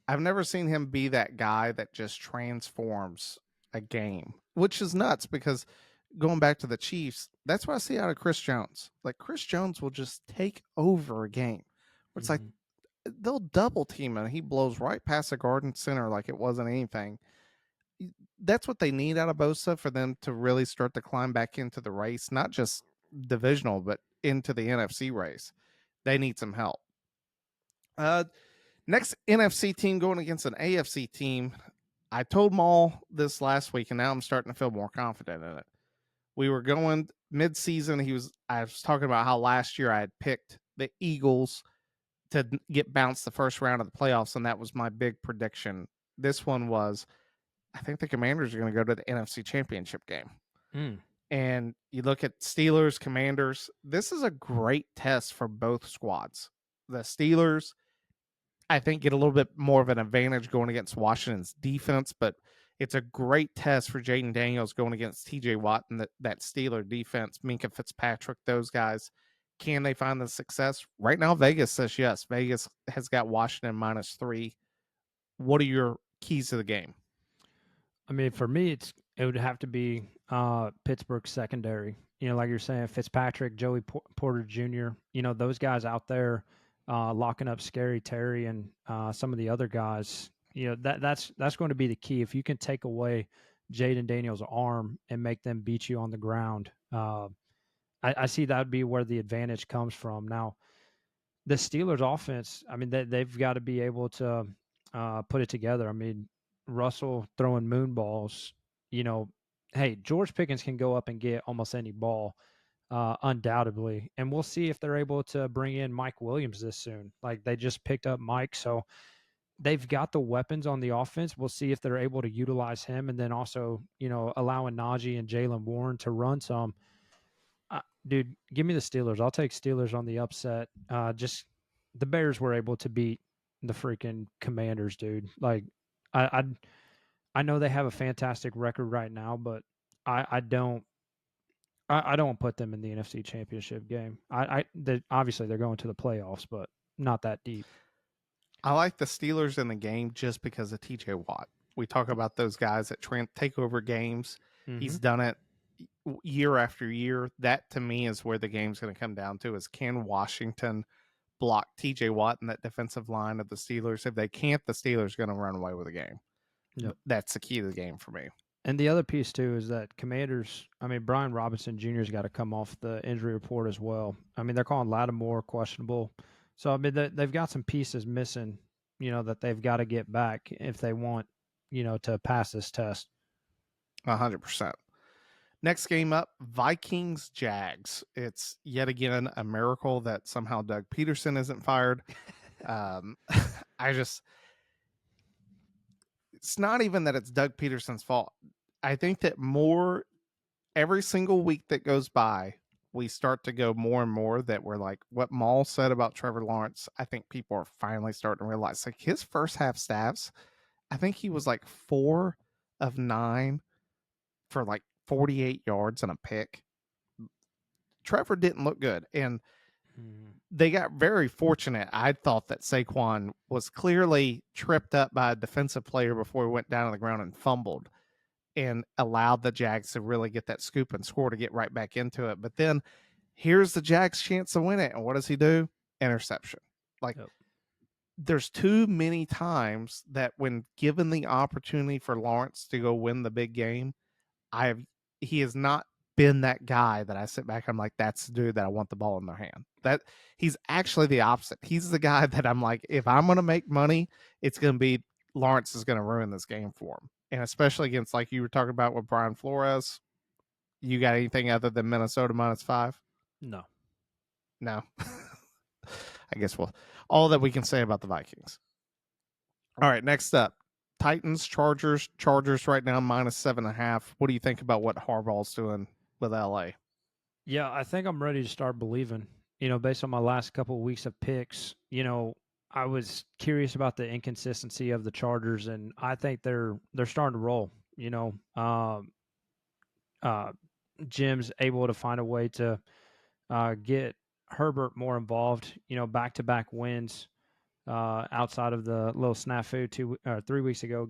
[SPEAKER 1] I've never seen him be that guy that just transforms a game, which is nuts because going back to the Chiefs, that's what I see out of Chris Jones. Like Chris Jones will just take over a game. Where it's like
[SPEAKER 2] Mhm.
[SPEAKER 1] they'll double team him and he blows right past the garden center like it wasn't anything. That's what they need out of Bosa for them to really start to climb back into the race, not just divisional, but into the NFC race. They need some help. Uh, Next NFC team going against an AFC team. I told Maul this last week, and now I'm starting to feel more confident in it. We were going mid-season. I was talking about how last year I had picked the Eagles to get bounced the first round of the playoffs, and that was my big prediction. This one was, I think the Commanders are going to go to the NFC Championship game.
[SPEAKER 2] Mm.
[SPEAKER 1] And you look at Steelers, Commanders. This is a great test for both squads. The Steelers, I think, get a little bit more of an advantage going against Washington's defense, but it's a great test for Jaden Daniels going against TJ Watt and that Steeler defense, Minka Fitzpatrick, those guys. Can they find the success? Right now, Vegas says yes. Vegas has got Washington -3. What are your keys to the game?
[SPEAKER 2] I mean, for me, it would have to be Pittsburgh secondary. Like you're saying, Fitzpatrick, Joey Porter Jr. Those guys out there locking up Scary Terry and some of the other guys. That's going to be the key. If you can take away Jaden Daniels' arm and make them beat you on the ground, I see that would be where the advantage comes from. Now, the Steelers' offense, I mean, they've got to be able to put it together. I mean, Russell throwing moon balls, hey, George Pickens can go up and get almost any ball, undoubtedly. And we'll see if they're able to bring in Mike Williams this soon. Like they just picked up Mike. So they've got the weapons on the offense. We'll see if they're able to utilize him and then also, allowing Najee and Jalen Warren to run some. Dude, give me the Steelers. I'll take Steelers on the upset. Just the Bears were able to beat the freaking Commanders, dude. Like, I I know they have a fantastic record right now, but I don't. I don't put them in the NFC Championship game. Obviously they're going to the playoffs, but not that deep.
[SPEAKER 1] I like the Steelers in the game just because of TJ Watt. We talk about those guys that take over games.
[SPEAKER 2] Mm-hmm.
[SPEAKER 1] He's done it year after year. That to me is where the game's going to come down to: is can Washington block TJ Watt in that defensive line of the Steelers? If they can't, the Steelers are going to run away with the game.
[SPEAKER 2] Yep.
[SPEAKER 1] That's the key to the game for me.
[SPEAKER 2] And the other piece too is that Commanders. I mean, Brian Robinson Jr.'s got to come off the injury report as well. I mean, they're calling Lattimore questionable, so I mean they've got some pieces missing. That they've got to get back if they want, to pass this test.
[SPEAKER 1] 100%. Next game up, Vikings Jags. It's yet again a miracle that somehow Doug Peterson isn't fired. I just, it's not even that it's Doug Peterson's fault. I think that every single week that goes by, we start to go more and more that we're like what Maul said about Trevor Lawrence. I think people are finally starting to realize like his first half stats, I think he was like 4 of 9 for like 48 yards and a pick. Trevor didn't look good. And they got very fortunate. I thought that Saquon was clearly tripped up by a defensive player before he went down on the ground and fumbled and allowed the Jags to really get that scoop and score to get right back into it. But then here's the Jags' chance to win it. And what does he do? Interception. Like,
[SPEAKER 2] Yep.
[SPEAKER 1] there's too many times that when given the opportunity for Lawrence to go win the big game, he has not been that guy that I sit back and I'm like, that's the dude that I want the ball in their hand. That he's actually the opposite. He's the guy that I'm like, if I'm gonna make money, it's gonna be Lawrence is gonna ruin this game for him. And especially against, like you were talking about with Brian Flores. You got anything other than Minnesota -5?
[SPEAKER 2] No.
[SPEAKER 1] No. I guess all that we can say about the Vikings. All right, next up. Titans, Chargers. Chargers right now -7.5. What do you think about what Harbaugh's doing with LA?
[SPEAKER 2] Yeah, I think I'm ready to start believing. Based on my last couple of weeks of picks, I was curious about the inconsistency of the Chargers, and I think they're starting to roll. Uh, Jim's able to find a way to get Herbert more involved. Back-to-back wins outside of the little snafu 3 weeks ago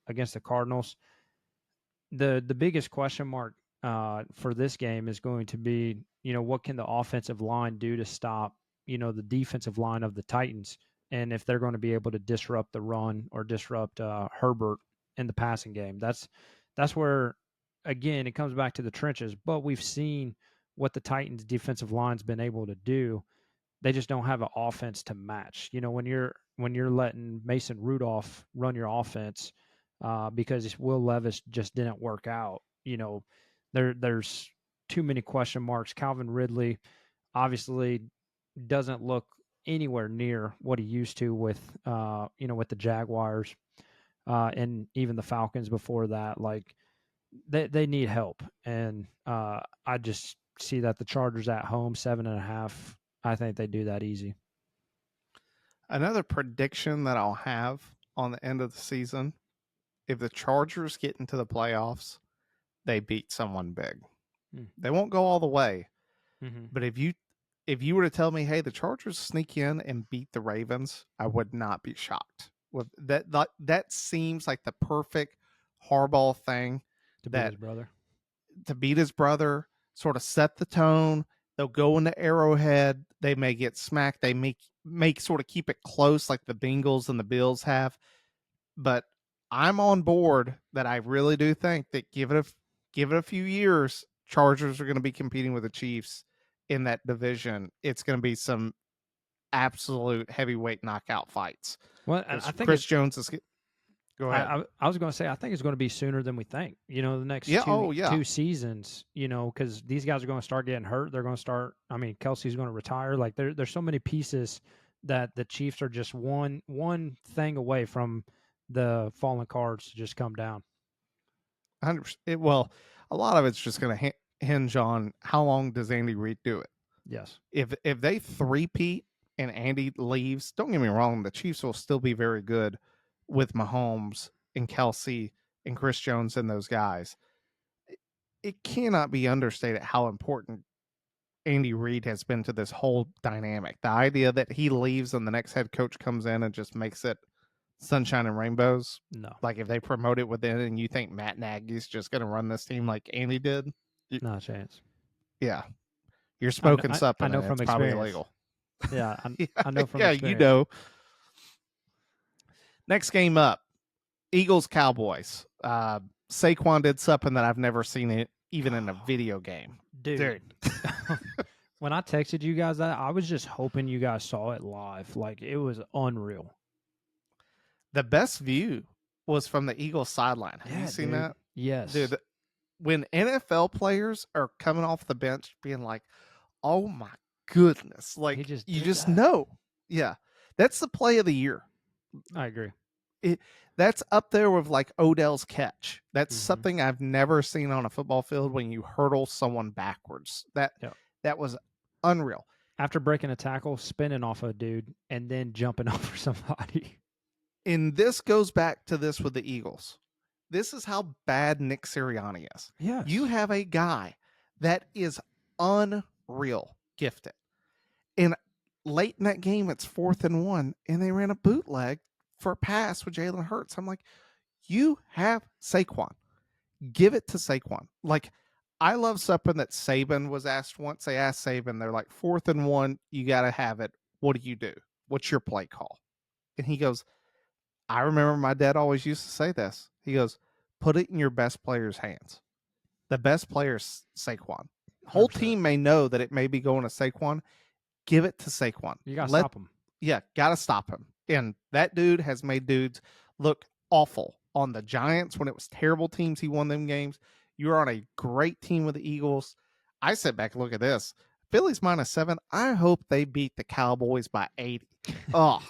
[SPEAKER 2] against the Cardinals. The biggest question mark for this game is going to be, what can the offensive line do to stop, the defensive line of the Titans, and if they're going to be able to disrupt the run or disrupt Herbert in the passing game. That's where, again, it comes back to the trenches. But we've seen what the Titans' defensive line's been able to do. They just don't have an offense to match. When you're letting Mason Rudolph run your offense because Will Levis just didn't work out. There's too many question marks. Calvin Ridley obviously doesn't look anywhere near what he used to with with the Jaguars and even the Falcons before that. Like they need help, and I just see that the Chargers at home 7.5. I think they do that easy.
[SPEAKER 1] Another prediction that I'll have on the end of the season, if the Chargers get into the playoffs, they beat someone big. They won't go all the way, but if you were to tell me, hey, the Chargers sneak in and beat the Ravens, I would not be shocked. With that seems like the perfect Harbaugh thing
[SPEAKER 2] To beat his brother.
[SPEAKER 1] To beat his brother, sort of set the tone. They'll go into Arrowhead. They may get smacked. They make sort of keep it close like the Bengals and the Bills have. But I'm on board that I really do think that give it a few years, Chargers are going to be competing with the Chiefs in that division. It's going to be some absolute heavyweight knockout fights.
[SPEAKER 2] Well, I think
[SPEAKER 1] Chris Jones is. Go ahead.
[SPEAKER 2] I was going to say, I think it's going to be sooner than we think. The next two seasons. Because these guys are going to start getting hurt. They're going to start. I mean, Kelsey's going to retire. Like there's so many pieces that the Chiefs are just one thing away from the fallen cards to just come down.
[SPEAKER 1] 100%. Well, a lot of it's just going to hinge on how long does Andy Reid do it.
[SPEAKER 2] Yes.
[SPEAKER 1] If they three-peat and Andy leaves, don't get me wrong, the Chiefs will still be very good with Mahomes and Kelsey and Chris Jones and those guys. It cannot be understated how important Andy Reid has been to this whole dynamic. The idea that he leaves and the next head coach comes in and just makes it sunshine and rainbows.
[SPEAKER 2] No.
[SPEAKER 1] Like if they promote it within and you think Matt Nagy's just going to run this team like Andy did.
[SPEAKER 2] Not a chance.
[SPEAKER 1] Yeah. You're smoking something.
[SPEAKER 2] I know from experience.
[SPEAKER 1] Probably illegal.
[SPEAKER 2] Yeah. I know from experience.
[SPEAKER 1] You know. Next game up, Eagles Cowboys. Saquon did something that I've never seen it even in a video game.
[SPEAKER 2] Dude. When I texted you guys that, I was just hoping you guys saw it live. Like it was unreal.
[SPEAKER 1] The best view was from the Eagles sideline. Have you seen that?
[SPEAKER 2] Yes.
[SPEAKER 1] Dude, when NFL players are coming off the bench being like, oh my goodness. Like you just know. Yeah. That's the play of the year.
[SPEAKER 2] I agree.
[SPEAKER 1] That's up there with like Odell's catch. That's something I've never seen on a football field when you hurdle someone backwards. That was unreal.
[SPEAKER 2] After breaking a tackle, spinning off a dude, and then jumping over somebody.
[SPEAKER 1] And this goes back to this with the Eagles. This is how bad Nick Sirianni is.
[SPEAKER 2] Yeah.
[SPEAKER 1] You have a guy that is unreal gifted. And late in that game, it's 4th and 1, and they ran a bootleg for a pass with Jalen Hurts. I'm like, you have Saquon. Give it to Saquon. Like, I love something that Saban was asked once. They asked Saban, they're like, 4th and 1, you got to have it. What do you do? What's your play call? And he goes, I remember my dad always used to say this. He goes, put it in your best player's hands. The best player is Saquon. Whole
[SPEAKER 2] 100%.
[SPEAKER 1] team may know that it may be going to Saquon. Give it to Saquon.
[SPEAKER 2] You got to stop him.
[SPEAKER 1] Yeah, gotta stop him. And that dude has made dudes look awful on the Giants when it was terrible teams. He won them games. You're on a great team with the Eagles. I sit back and look at this. Phillies -7. I hope they beat the Cowboys by 80. Oh,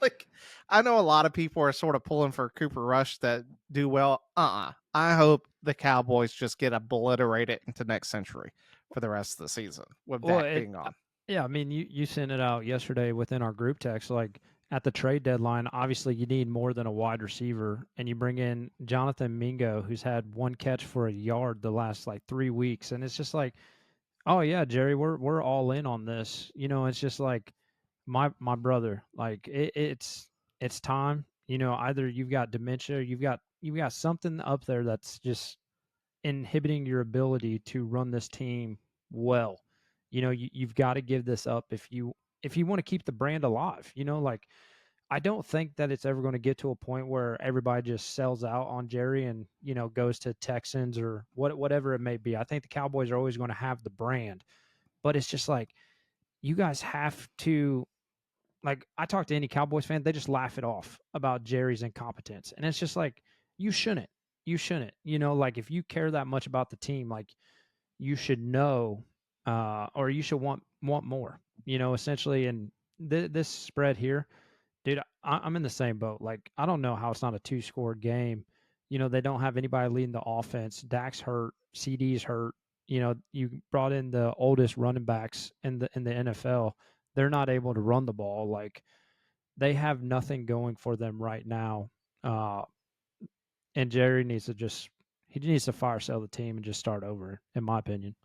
[SPEAKER 1] like I know a lot of people are sort of pulling for Cooper Rush that do well. I hope the Cowboys just get obliterated into next century for the rest of the season with
[SPEAKER 2] Well,
[SPEAKER 1] Dak being on.
[SPEAKER 2] yeah, I mean, you sent it out yesterday within our group text. Like at the trade deadline, obviously you need more than a wide receiver, and you bring in Jonathan Mingo, who's had one catch for a yard the last like 3 weeks, and it's just like, oh yeah, Jerry, we're all in on this. It's just like my brother, like it's time. Either you've got dementia, or you've got something up there that's just inhibiting your ability to run this team well. You've got to give this up if you want to keep the brand alive. Like I don't think that it's ever going to get to a point where everybody just sells out on Jerry and goes to Texans or whatever it may be. I think the Cowboys are always going to have the brand, but it's just like you guys have to. Like I talk to any Cowboys fan, they just laugh it off about Jerry's incompetence, and it's just like you shouldn't. You shouldn't. Like if you care that much about the team, like you should know, or you should want more. Essentially, and this spread here, dude, I'm in the same boat. Like I don't know how it's not a two-score game. They don't have anybody leading the offense. Dak's hurt. CD's hurt. You brought in the oldest running backs in the NFL. They're not able to run the ball. Like they have nothing going for them right now. Uh, and Jerry needs to he needs to fire sell the team and just start over, in my opinion.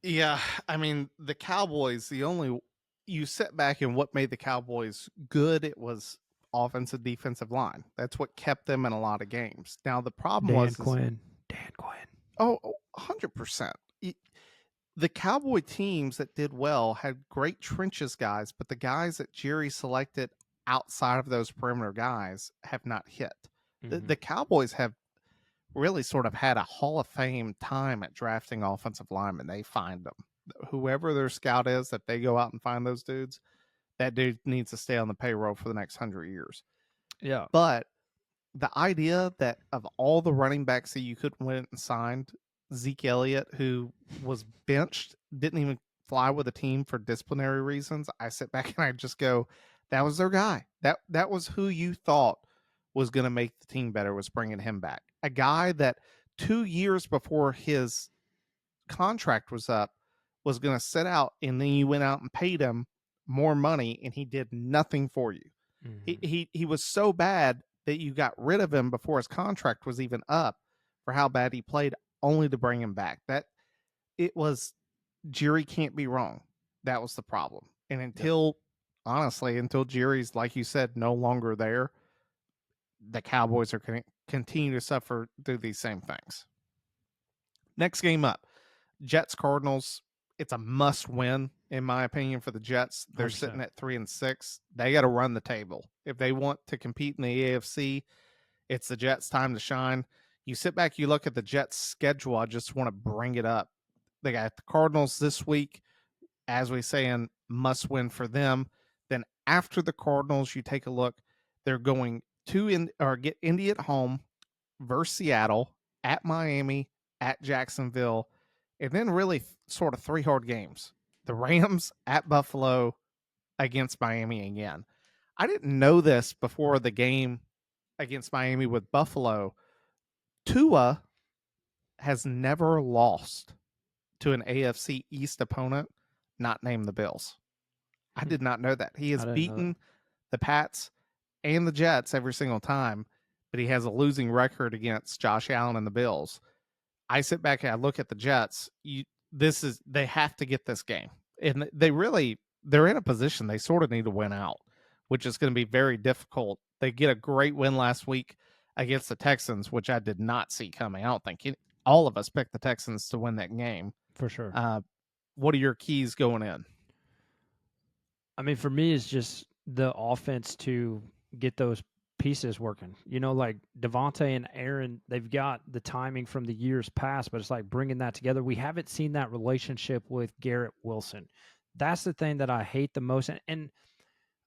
[SPEAKER 1] Yeah, I mean, the Cowboys, you sit back and what made the Cowboys good, it was offensive defensive line. That's what kept them in a lot of games. Now the problem
[SPEAKER 2] Dan
[SPEAKER 1] was is
[SPEAKER 2] Quinn. Dan Quinn.
[SPEAKER 1] 100%. The Cowboy teams that did well had great trenches guys, but the guys that Jerry selected outside of those perimeter guys have not hit.
[SPEAKER 2] Mm-hmm.
[SPEAKER 1] The Cowboys have really sort of had a Hall of Fame time at drafting offensive linemen. They find them. Whoever their scout is, that they go out and find those dudes, that dude needs to stay on the payroll for the next 100 years.
[SPEAKER 2] Yeah.
[SPEAKER 1] But the idea that of all the running backs that you could went and signed, Zeke Elliott, who was benched, didn't even fly with the team for disciplinary reasons. I sit back and I just go, that was their guy. That was who you thought was going to make the team better, was bringing him back. A guy that 2 years before his contract was up was going to sit out, and then you went out and paid him more money, and he did nothing for you.
[SPEAKER 2] Mm-hmm.
[SPEAKER 1] He was so bad that you got rid of him before his contract was even up for how bad he played, only to bring him back. That it was Jerry can't be wrong. That was the problem. And honestly, until Jerry's, like you said, no longer there, the Cowboys are going to continue to suffer through these same things. Next game up, Jets Cardinals. It's a must win, in my opinion, for the Jets. They're
[SPEAKER 2] 100%.
[SPEAKER 1] sitting at 3-6. They got to run the table. If they want to compete in the AFC, it's the Jets' time to shine. You sit back, you look at the Jets' schedule. I just want to bring it up. They got the Cardinals this week, as we saying, must win for them. Then after the Cardinals, you take a look. They're going get Indy at home versus Seattle, at Miami, at Jacksonville, and then really sort of 3 hard games. The Rams at Buffalo, against Miami again. I didn't know this before the game against Miami with Buffalo. Tua has never lost to an AFC East opponent not named the Bills. I did not know that. He has beaten the Pats and the Jets every single time, but he has a losing record against Josh Allen and the Bills. I sit back and I look at the Jets. They have to get this game. And they're in a position they sort of need to win out, which is going to be very difficult. They get a great win last week against the Texans, which I did not see coming. I don't think all of us picked the Texans to win that game.
[SPEAKER 2] For sure.
[SPEAKER 1] What are your keys going in?
[SPEAKER 2] I mean, for me, it's just the offense to get those pieces working. Like Devontae and Aaron, they've got the timing from the years past, but it's like bringing that together. We haven't seen that relationship with Garrett Wilson. That's the thing that I hate the most. And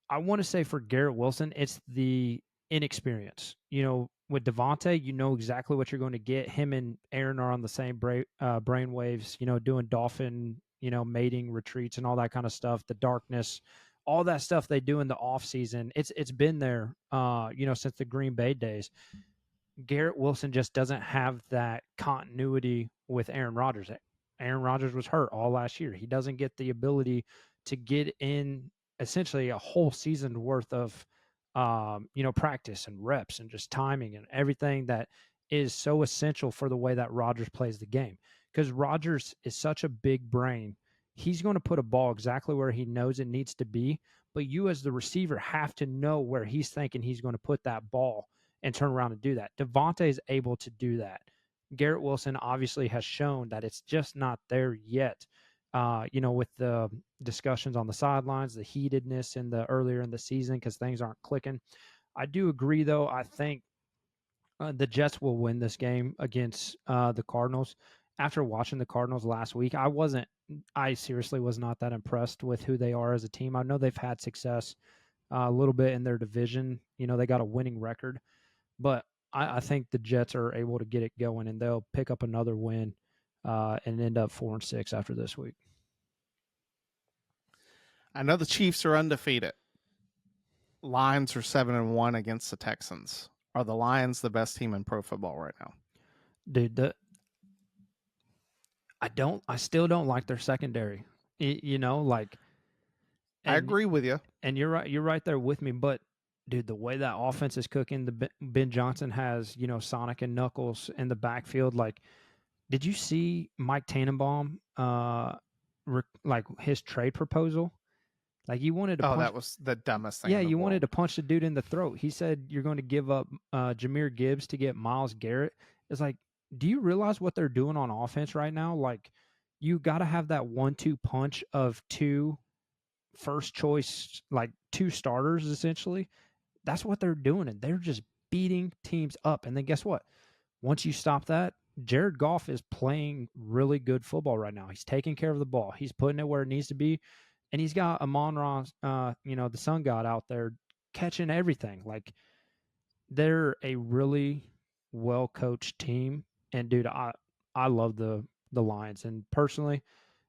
[SPEAKER 2] I want to say for Garrett Wilson, it's the inexperience. With Devontae, you know exactly what you're going to get. Him and Aaron are on the same brain waves, doing dolphin, mating retreats and all that kind of stuff. The darkness, all that stuff they do in the off season. It's been there, since the Green Bay days. Garrett Wilson just doesn't have that continuity with Aaron Rodgers. Aaron Rodgers was hurt all last year. He doesn't get the ability to get in essentially a whole season worth of practice and reps and just timing and everything that is so essential for the way that Rodgers plays the game. Because Rodgers is such a big brain. He's going to put a ball exactly where he knows it needs to be, but you as the receiver have to know where he's thinking he's going to put that ball and turn around and do that. Devontae is able to do that. Garrett Wilson obviously has shown that it's just not there yet. With the discussions on the sidelines, the heatedness in the earlier in the season because things aren't clicking. I do agree, though. I think the Jets will win this game against the Cardinals. After watching the Cardinals last week, I seriously was not that impressed with who they are as a team. I know they've had success a little bit in their division. They got a winning record, but I think the Jets are able to get it going, and they'll pick up another win and end up 4-6 after this week.
[SPEAKER 1] I know the Chiefs are undefeated. Lions are 7-1 against the Texans. Are the Lions the best team in pro football right now?
[SPEAKER 2] Dude, I still don't like their secondary. Like
[SPEAKER 1] I agree with you.
[SPEAKER 2] And you're right there with me, but dude, the way that offense is cooking, the Ben Johnson has, Sonic and Knuckles in the backfield. Like, did you see Mike Tannenbaum like his trade proposal? Like you wanted to punch.
[SPEAKER 1] That was the dumbest thing.
[SPEAKER 2] Yeah,
[SPEAKER 1] in the
[SPEAKER 2] you
[SPEAKER 1] world.
[SPEAKER 2] wanted to punch the dude in the throat. He said you're going to give up Jahmyr Gibbs to get Myles Garrett. It's like, do you realize what they're doing on offense right now? Like, you got to have that 1-2 punch of two first choice, like two starters essentially. That's what they're doing, and they're just beating teams up. And then guess what? Once you stop that, Jared Goff is playing really good football right now. He's taking care of the ball. He's putting it where it needs to be. And he's got Amon-Ra, the sun god out there catching everything. Like, they're a really well-coached team. And, dude, I love the Lions. And personally,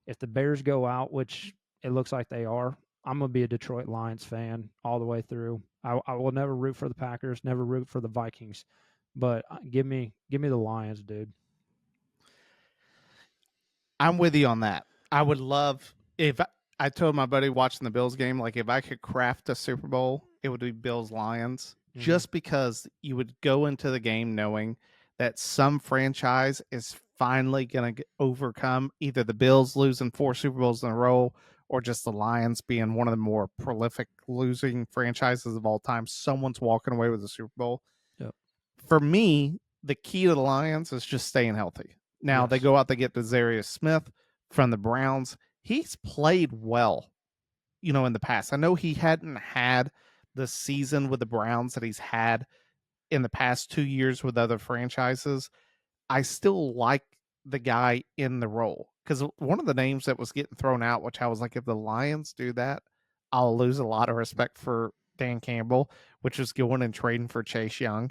[SPEAKER 2] if the Bears go out, which it looks like they are, I'm going to be a Detroit Lions fan all the way through. I will never root for the Packers, never root for the Vikings. But give me the Lions, dude.
[SPEAKER 1] I'm with you on that. I would love if I told my buddy watching the Bills game, like if I could craft a Super Bowl, it would be Bills Lions, just because you would go into the game knowing that some franchise is finally going to overcome either the Bills losing 4 Super Bowls in a row or just the Lions being one of the more prolific losing franchises of all time. Someone's walking away with a Super Bowl.
[SPEAKER 2] Yep.
[SPEAKER 1] For me, the key to the Lions is just staying healthy. Now, they go out, they get Zarius Smith from the Browns. He's played well, in the past. I know he hadn't had the season with the Browns that he's had in the past 2 years with other franchises. I still like the guy in the role, because one of the names that was getting thrown out, which I was like, if the Lions do that, I'll lose a lot of respect for Dan Campbell, which was going and trading for Chase Young.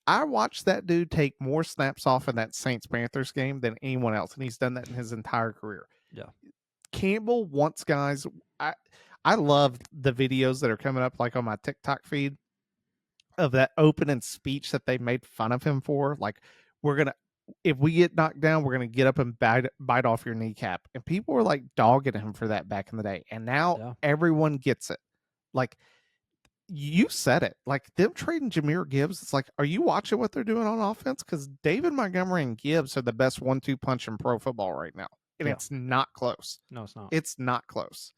[SPEAKER 1] I watched that dude take more snaps off in that Saints-Panthers game than anyone else, and he's done that in his entire career.
[SPEAKER 2] Yeah.
[SPEAKER 1] Campbell wants guys. I love the videos that are coming up, like on my TikTok feed, of that opening speech that they made fun of him for. Like, if we get knocked down, we're going to get up and bite off your kneecap. And people were like dogging him for that back in the day. And now everyone gets it. Like, you said it. Like, them trading Jahmyr Gibbs, it's like, are you watching what they're doing on offense? Because David Montgomery and Gibbs are the best 1-2 punch in pro football right now. And it's not close.
[SPEAKER 2] No, it's not.
[SPEAKER 1] It's not close.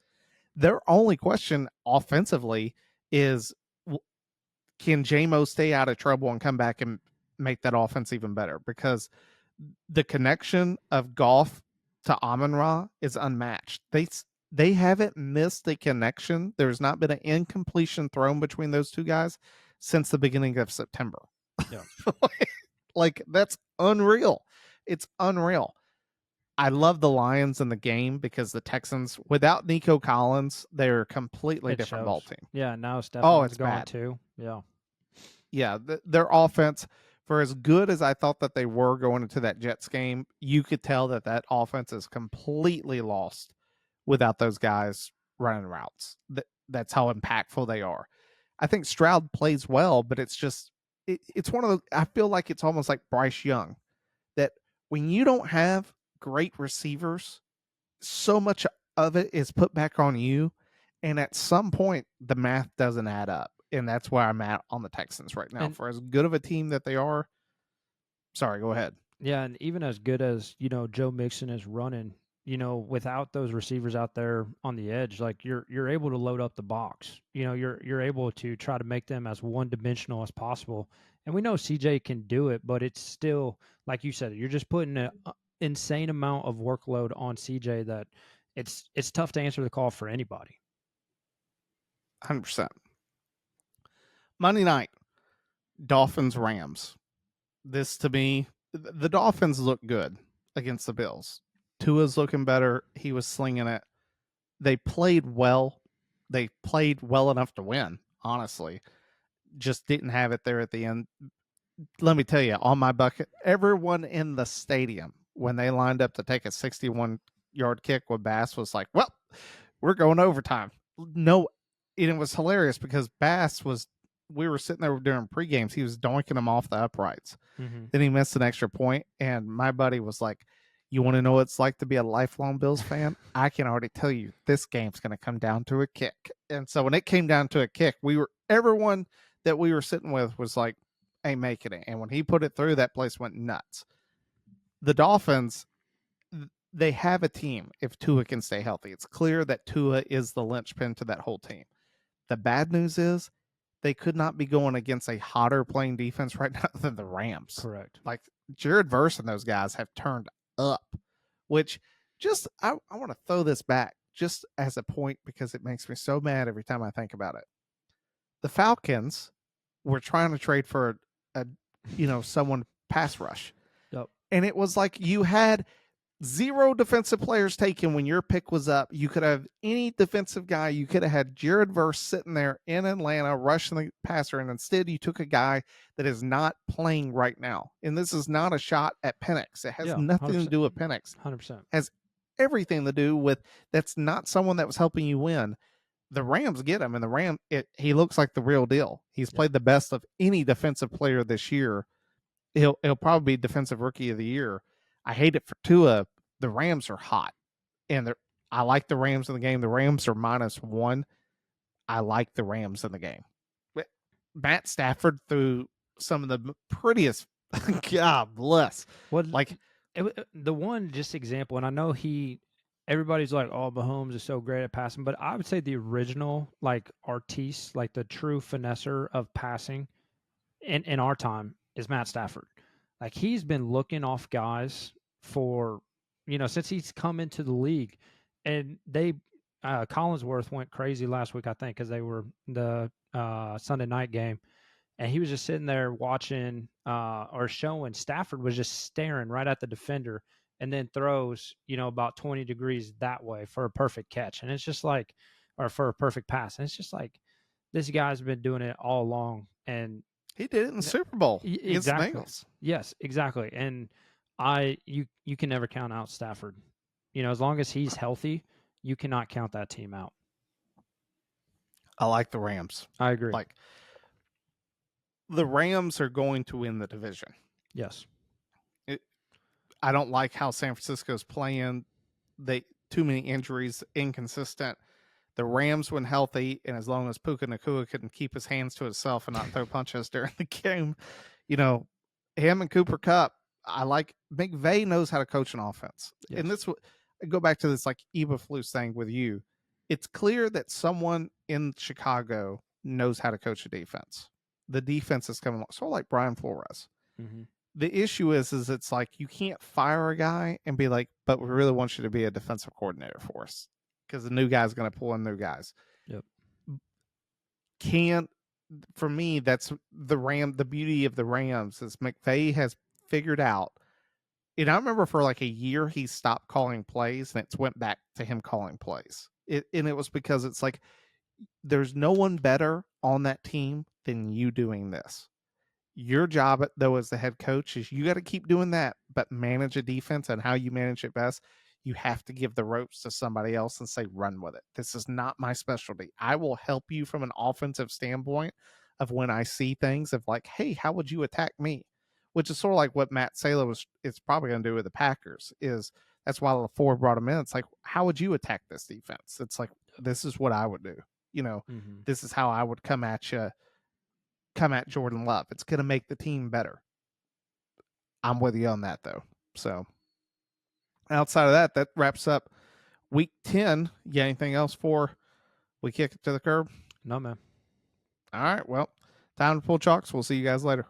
[SPEAKER 1] Their only question offensively is, can J-Mo stay out of trouble and come back and make that offense even better? Because the connection of Goff to Amon-Ra is unmatched. They haven't missed a connection. There's not been an incompletion thrown between those two guys since the beginning of September.
[SPEAKER 2] Yeah.
[SPEAKER 1] Like, that's unreal. It's unreal. I love the Lions in the game because the Texans, without Nico Collins, they're a completely
[SPEAKER 2] It
[SPEAKER 1] different ball
[SPEAKER 2] shows.
[SPEAKER 1] team.
[SPEAKER 2] Yeah, now
[SPEAKER 1] Oh,
[SPEAKER 2] Stefan's
[SPEAKER 1] it's
[SPEAKER 2] gone
[SPEAKER 1] bad.
[SPEAKER 2] too. Yeah.
[SPEAKER 1] Yeah, their offense, for as good as I thought that they were going into that Jets game, you could tell that that offense is completely lost without those guys running routes. That's how impactful they are. I think Stroud plays well, but it's just it's one of the. I feel like it's almost like Bryce Young, that when you don't have great receivers, so much of it is put back on you, and at some point the math doesn't add up, and that's where I'm at on the Texans right now.
[SPEAKER 2] And
[SPEAKER 1] For as good of a team that they are, sorry, go ahead.
[SPEAKER 2] yeah, and even as good as, Joe Mixon is running, without those receivers out there on the edge, like you're able to load up the box. You're able to try to make them as one-dimensional as possible. And we know CJ can do it, but it's still, like you said, you're just putting an insane amount of workload on CJ that it's tough to answer the call for anybody.
[SPEAKER 1] 100%. Monday night, Dolphins Rams. This to me, the Dolphins look good against the Bills. Tua's looking better. He was slinging it. They played well. They played well enough to win, honestly. Just didn't have it there at the end. Let me tell you, on my bucket, everyone in the stadium, when they lined up to take a 61-yard kick with Bass, was like, well, we're going overtime. No, and it was hilarious because we were sitting there during pre-games. He was doinking them off the uprights.
[SPEAKER 2] Mm-hmm.
[SPEAKER 1] Then he missed an extra point, and my buddy was like, you want to know what it's like to be a lifelong Bills fan? I can already tell you this game's going to come down to a kick. And so when it came down to a kick, everyone that we were sitting with was like, hey, making it. And when he put it through, that place went nuts. The Dolphins, they have a team if Tua can stay healthy. It's clear that Tua is the linchpin to that whole team. The bad news is they could not be going against a hotter playing defense right now than the Rams.
[SPEAKER 2] Correct.
[SPEAKER 1] Like, Jared Verse and those guys have turned up, which just I want to throw this back just as a point because it makes me so mad every time I think about it. The Falcons were trying to trade for a someone pass rush.
[SPEAKER 2] Yep.
[SPEAKER 1] And it was like you had 0 defensive players taken when your pick was up. You could have any defensive guy. You could have had Jared Verse sitting there in Atlanta rushing the passer, and instead you took a guy that is not playing right now. And this is not a shot at Penix. It has nothing to do with Penix.
[SPEAKER 2] 100%.
[SPEAKER 1] Has everything to do with that's not someone that was helping you win. The Rams get him, and he looks like the real deal. He's played the best of any defensive player this year. He'll probably be defensive rookie of the year. I hate it for Tua. The Rams are hot, and I like the Rams in the game. The Rams are -1. I like the Rams in the game. Matt Stafford threw some of the prettiest. God bless.
[SPEAKER 2] What
[SPEAKER 1] Like
[SPEAKER 2] the one just example, and I know everybody's like, oh, Mahomes is so great at passing, but I would say the original, like, artiste, like the true finesser of passing in our time is Matt Stafford. Like, he's been looking off guys for, since he's come into the league, and Collinsworth went crazy last week, I think, because they were the Sunday night game. And he was just sitting there watching or showing Stafford was just staring right at the defender and then throws, about 20 degrees that way for a perfect catch. And it's just like, or for a perfect pass. And it's just like, this guy's been doing it all along. And
[SPEAKER 1] he did it in the Super Bowl against the
[SPEAKER 2] exactly.
[SPEAKER 1] Bengals.
[SPEAKER 2] Yes, exactly. And you can never count out Stafford. As long as he's healthy, you cannot count that team out.
[SPEAKER 1] I like the Rams.
[SPEAKER 2] I agree.
[SPEAKER 1] Like, the Rams are going to win the division.
[SPEAKER 2] Yes.
[SPEAKER 1] I don't like how San Francisco's playing. Too many injuries, inconsistent. The Rams, when healthy, and as long as Puka Nacua couldn't keep his hands to himself and not throw punches during the game, him and Cooper Kupp, I like. McVay knows how to coach an offense. Yes. And this, go back to this like Eberflus thing with you. It's clear that someone in Chicago knows how to coach a defense. The defense is coming along. Sort of like Brian Flores.
[SPEAKER 2] Mm-hmm.
[SPEAKER 1] The issue is it's like you can't fire a guy and be like, but we really want you to be a defensive coordinator for us because the new guy's going to pull in new guys.
[SPEAKER 2] Yep.
[SPEAKER 1] for me, that's the beauty of the Rams is McVay has figured out. And I remember for like a year he stopped calling plays and it's went back to him calling plays. And it was because it's like there's no one better on that team than you doing this. Your job, though, as the head coach is you got to keep doing that, but manage a defense and how you manage it best. You have to give the ropes to somebody else and say, run with it. This is not my specialty. I will help you from an offensive standpoint of when I see things of like, hey, how would you attack me? Which is sort of like what Matt Saylor is probably going to do with the Packers. Is that's why LaFleur brought him in. It's like, how would you attack this defense? It's like, this is what I would do.
[SPEAKER 2] Mm-hmm.
[SPEAKER 1] This is how I would come at Jordan Love. It's going to make the team better. I'm with you on that, though. So outside of that, that wraps up week 10. You got anything else for we kick it to the curb?
[SPEAKER 2] No, man.
[SPEAKER 1] All right. Well, time to pull chalks. We'll see you guys later.